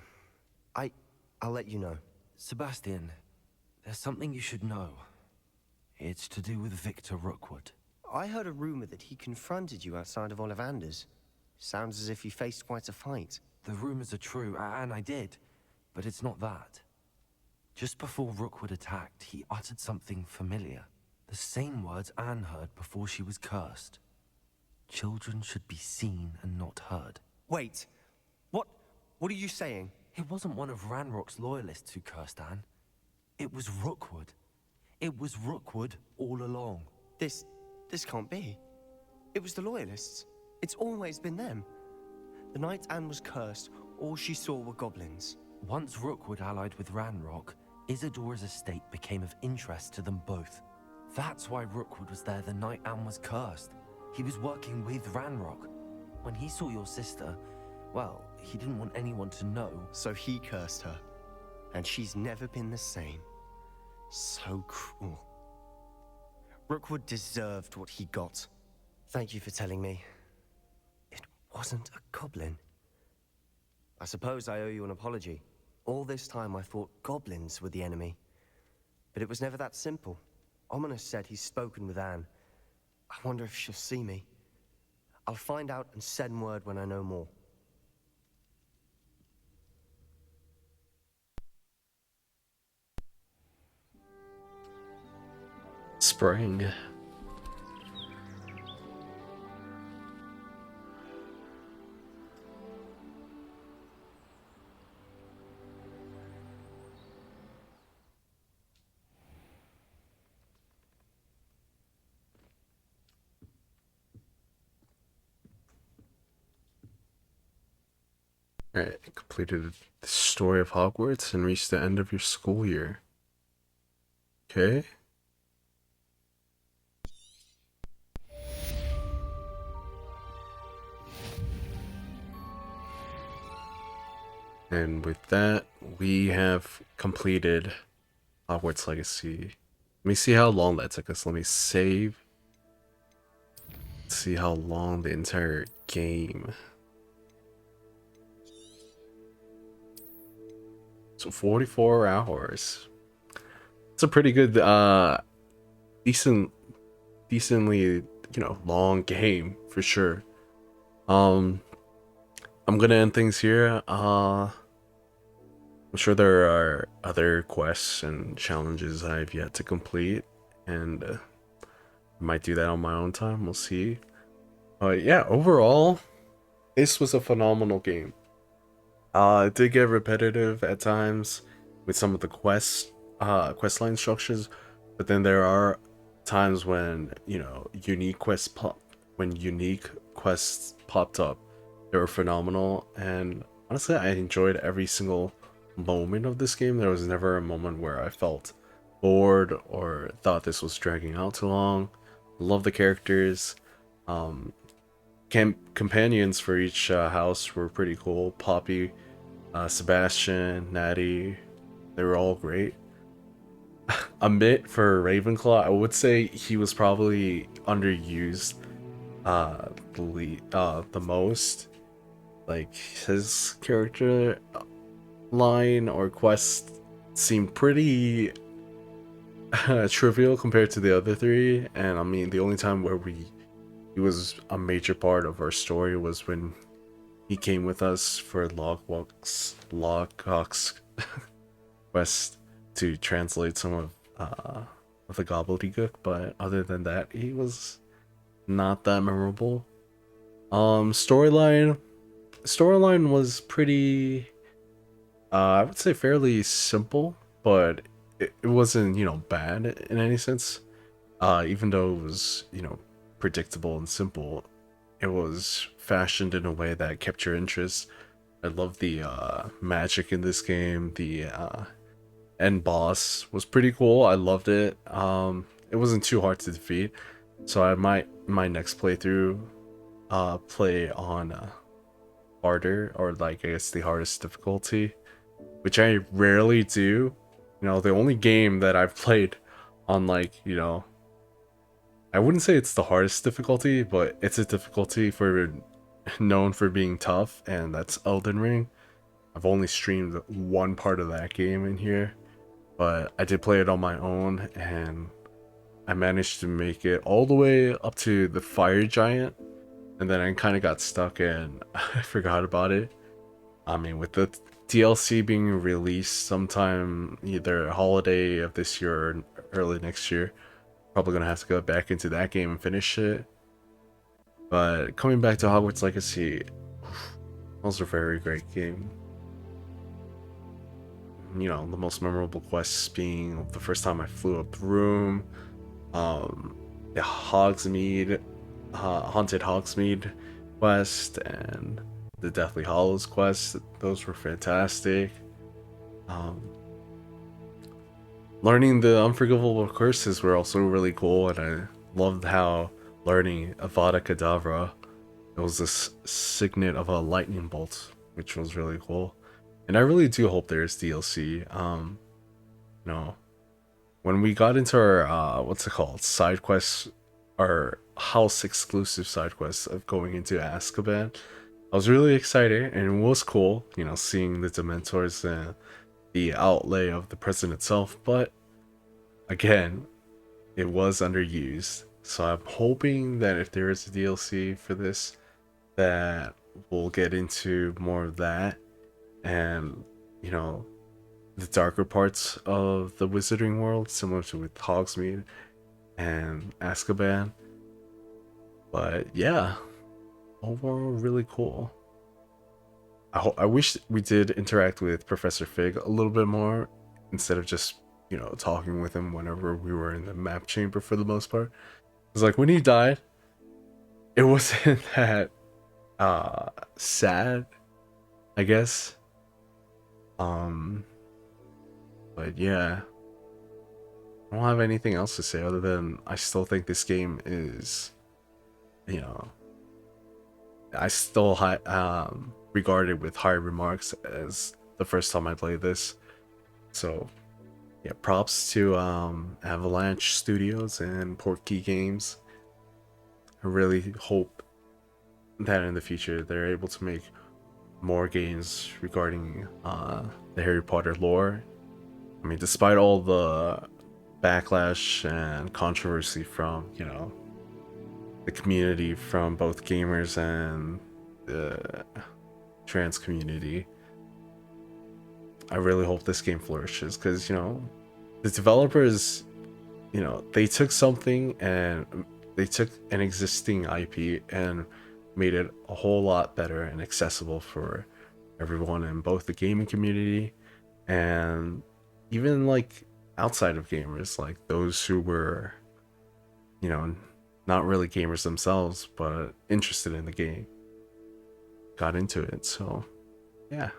I'll let you know. Sebastian, there's something you should know. It's to do with Victor Rookwood. I heard a rumor that he confronted you outside of Ollivander's. Sounds as if you faced quite a fight. The rumors are true, and I did. But it's not that. Just before Rookwood attacked, he uttered something familiar. The same words Anne heard before she was cursed. Children should be seen and not heard. Wait. What are you saying? It wasn't one of Ranrock's loyalists who cursed Anne. It was Rookwood. It was Rookwood all along. This can't be. It was the Loyalists. It's always been them. The night Anne was cursed, all she saw were goblins. Once Rookwood allied with Ranrock, Isadora's estate became of interest to them both. That's why Rookwood was there the night Anne was cursed. He was working with Ranrock. When he saw your sister, well, he didn't want anyone to know. So he cursed her. And she's never been the same. So cruel. Rookwood deserved what he got. Thank you for telling me. It wasn't a goblin. I suppose I owe you an apology. All this time I thought goblins were the enemy. But it was never that simple. Ominous said he's spoken with Anne. I wonder if she'll see me. I'll find out and send word when I know more. Spring. Alright, completed the story of Hogwarts and reached the end of your school year. Okay. And with that, we have completed Hogwarts Legacy. Let me see how long that took us. Let me save. Let's see how long the entire game. So 44 hours. It's a pretty good, decently, you know, long game for sure. I'm gonna end things here. I'm sure there are other quests and challenges I've yet to complete, and I might do that on my own time. We'll see. Yeah, overall, this was a phenomenal game. It did get repetitive at times with some of the quest line structures, but then there are times when, you know, unique quests popped up. They were phenomenal, and honestly, I enjoyed every single moment of this game. There was never a moment where I felt bored or thought this was dragging out too long. Love the characters. Companions for each house were pretty cool. Poppy, Sebastian, Natty, they were all great. Amit for Ravenclaw, I would say he was probably underused the most. Like, his character line or quest seemed pretty trivial compared to the other three, and I mean the only time where he was a major part of our story was when he came with us for Logbox quest to translate some of the gobbledygook, but other than that, he was not that memorable. Storyline was pretty, I would say fairly simple, but it wasn't, you know, bad in any sense. Even though it was, you know, predictable and simple, it was fashioned in a way that kept your interest. I love the magic in this game. The end boss was pretty cool. I loved it. It wasn't too hard to defeat, so I might my next playthrough play on harder, or like I guess the hardest difficulty, which I rarely do. You know, the only game that I've played on, like, you know, I wouldn't say it's the hardest difficulty, but it's a difficulty for known for being tough, and that's Elden Ring. I've only streamed one part of that game in here, but I did play it on my own, and I managed to make it all the way up to the fire giant, and then I kind of got stuck and I forgot about it. I mean, with the DLC being released sometime either holiday of this year or early next year, probably gonna have to go back into that game and finish it. But coming back to Hogwarts Legacy, was a very great game. You know, the most memorable quests being the first time I flew up the room, the Hogsmeade, Haunted Hogsmeade quest, and the Deathly Hollows quest. Those were fantastic. Learning the unforgivable curses were also really cool, and I loved how learning Avada Kedavra, it was this signet of a lightning bolt, which was really cool. And I really do hope there's DLC. You know, when we got into our what's it called, side quests, our house exclusive side quests of going into Azkaban, I was really excited, and it was cool, you know, seeing the Dementors and the outlay of the prison itself. But again, it was underused, so I'm hoping that if there is a DLC for this, that we'll get into more of that, and, you know, the darker parts of the wizarding world, similar to with Hogsmeade and Azkaban. But yeah, overall really cool. I wish we did interact with Professor Fig a little bit more, instead of just, you know, talking with him whenever we were in the map chamber for the most part. It's like when he died, it wasn't that sad. I guess. But yeah, I don't have anything else to say other than I still think this game is, you know, I still regard it with high remarks as the first time I played this. So yeah, props to Avalanche Studios and Portkey Games. I really hope that in the future they're able to make more games regarding the Harry Potter lore. I mean, despite all the backlash and controversy from, you know, the community, from both gamers and the trans community, I really hope this game flourishes, because, you know, the developers, you know, they took something and they took an existing IP and made it a whole lot better and accessible for everyone in both the gaming community and even like outside of gamers, like those who were, you know, not really gamers themselves but interested in the game got into it. So yeah,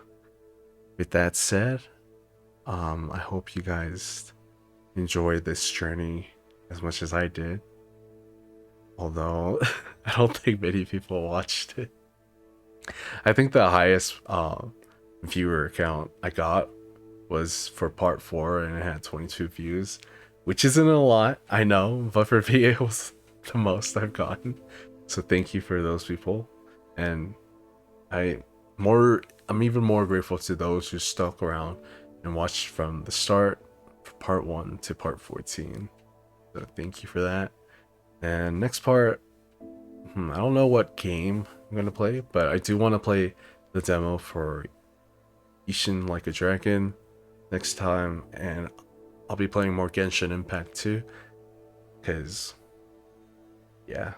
with that said, I hope you guys enjoyed this journey as much as I did, although I don't think many people watched it. I think the highest viewer count I got was for part 4, and it had 22 views, which isn't a lot, I know, but for me it was the most I've gotten. So thank you for those people, and I'm even more grateful to those who stuck around and watched from the start, from part 1 to part 14. So thank you for that. And next part, I don't know what game I'm gonna play, but I do want to play the demo for Ishin Like a Dragon next time, and I'll be playing more Genshin Impact too, because yeah.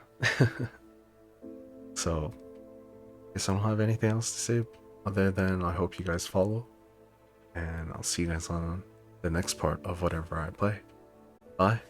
So I guess I don't have anything else to say other than I hope you guys follow, and I'll see you guys on the next part of whatever I play. Bye.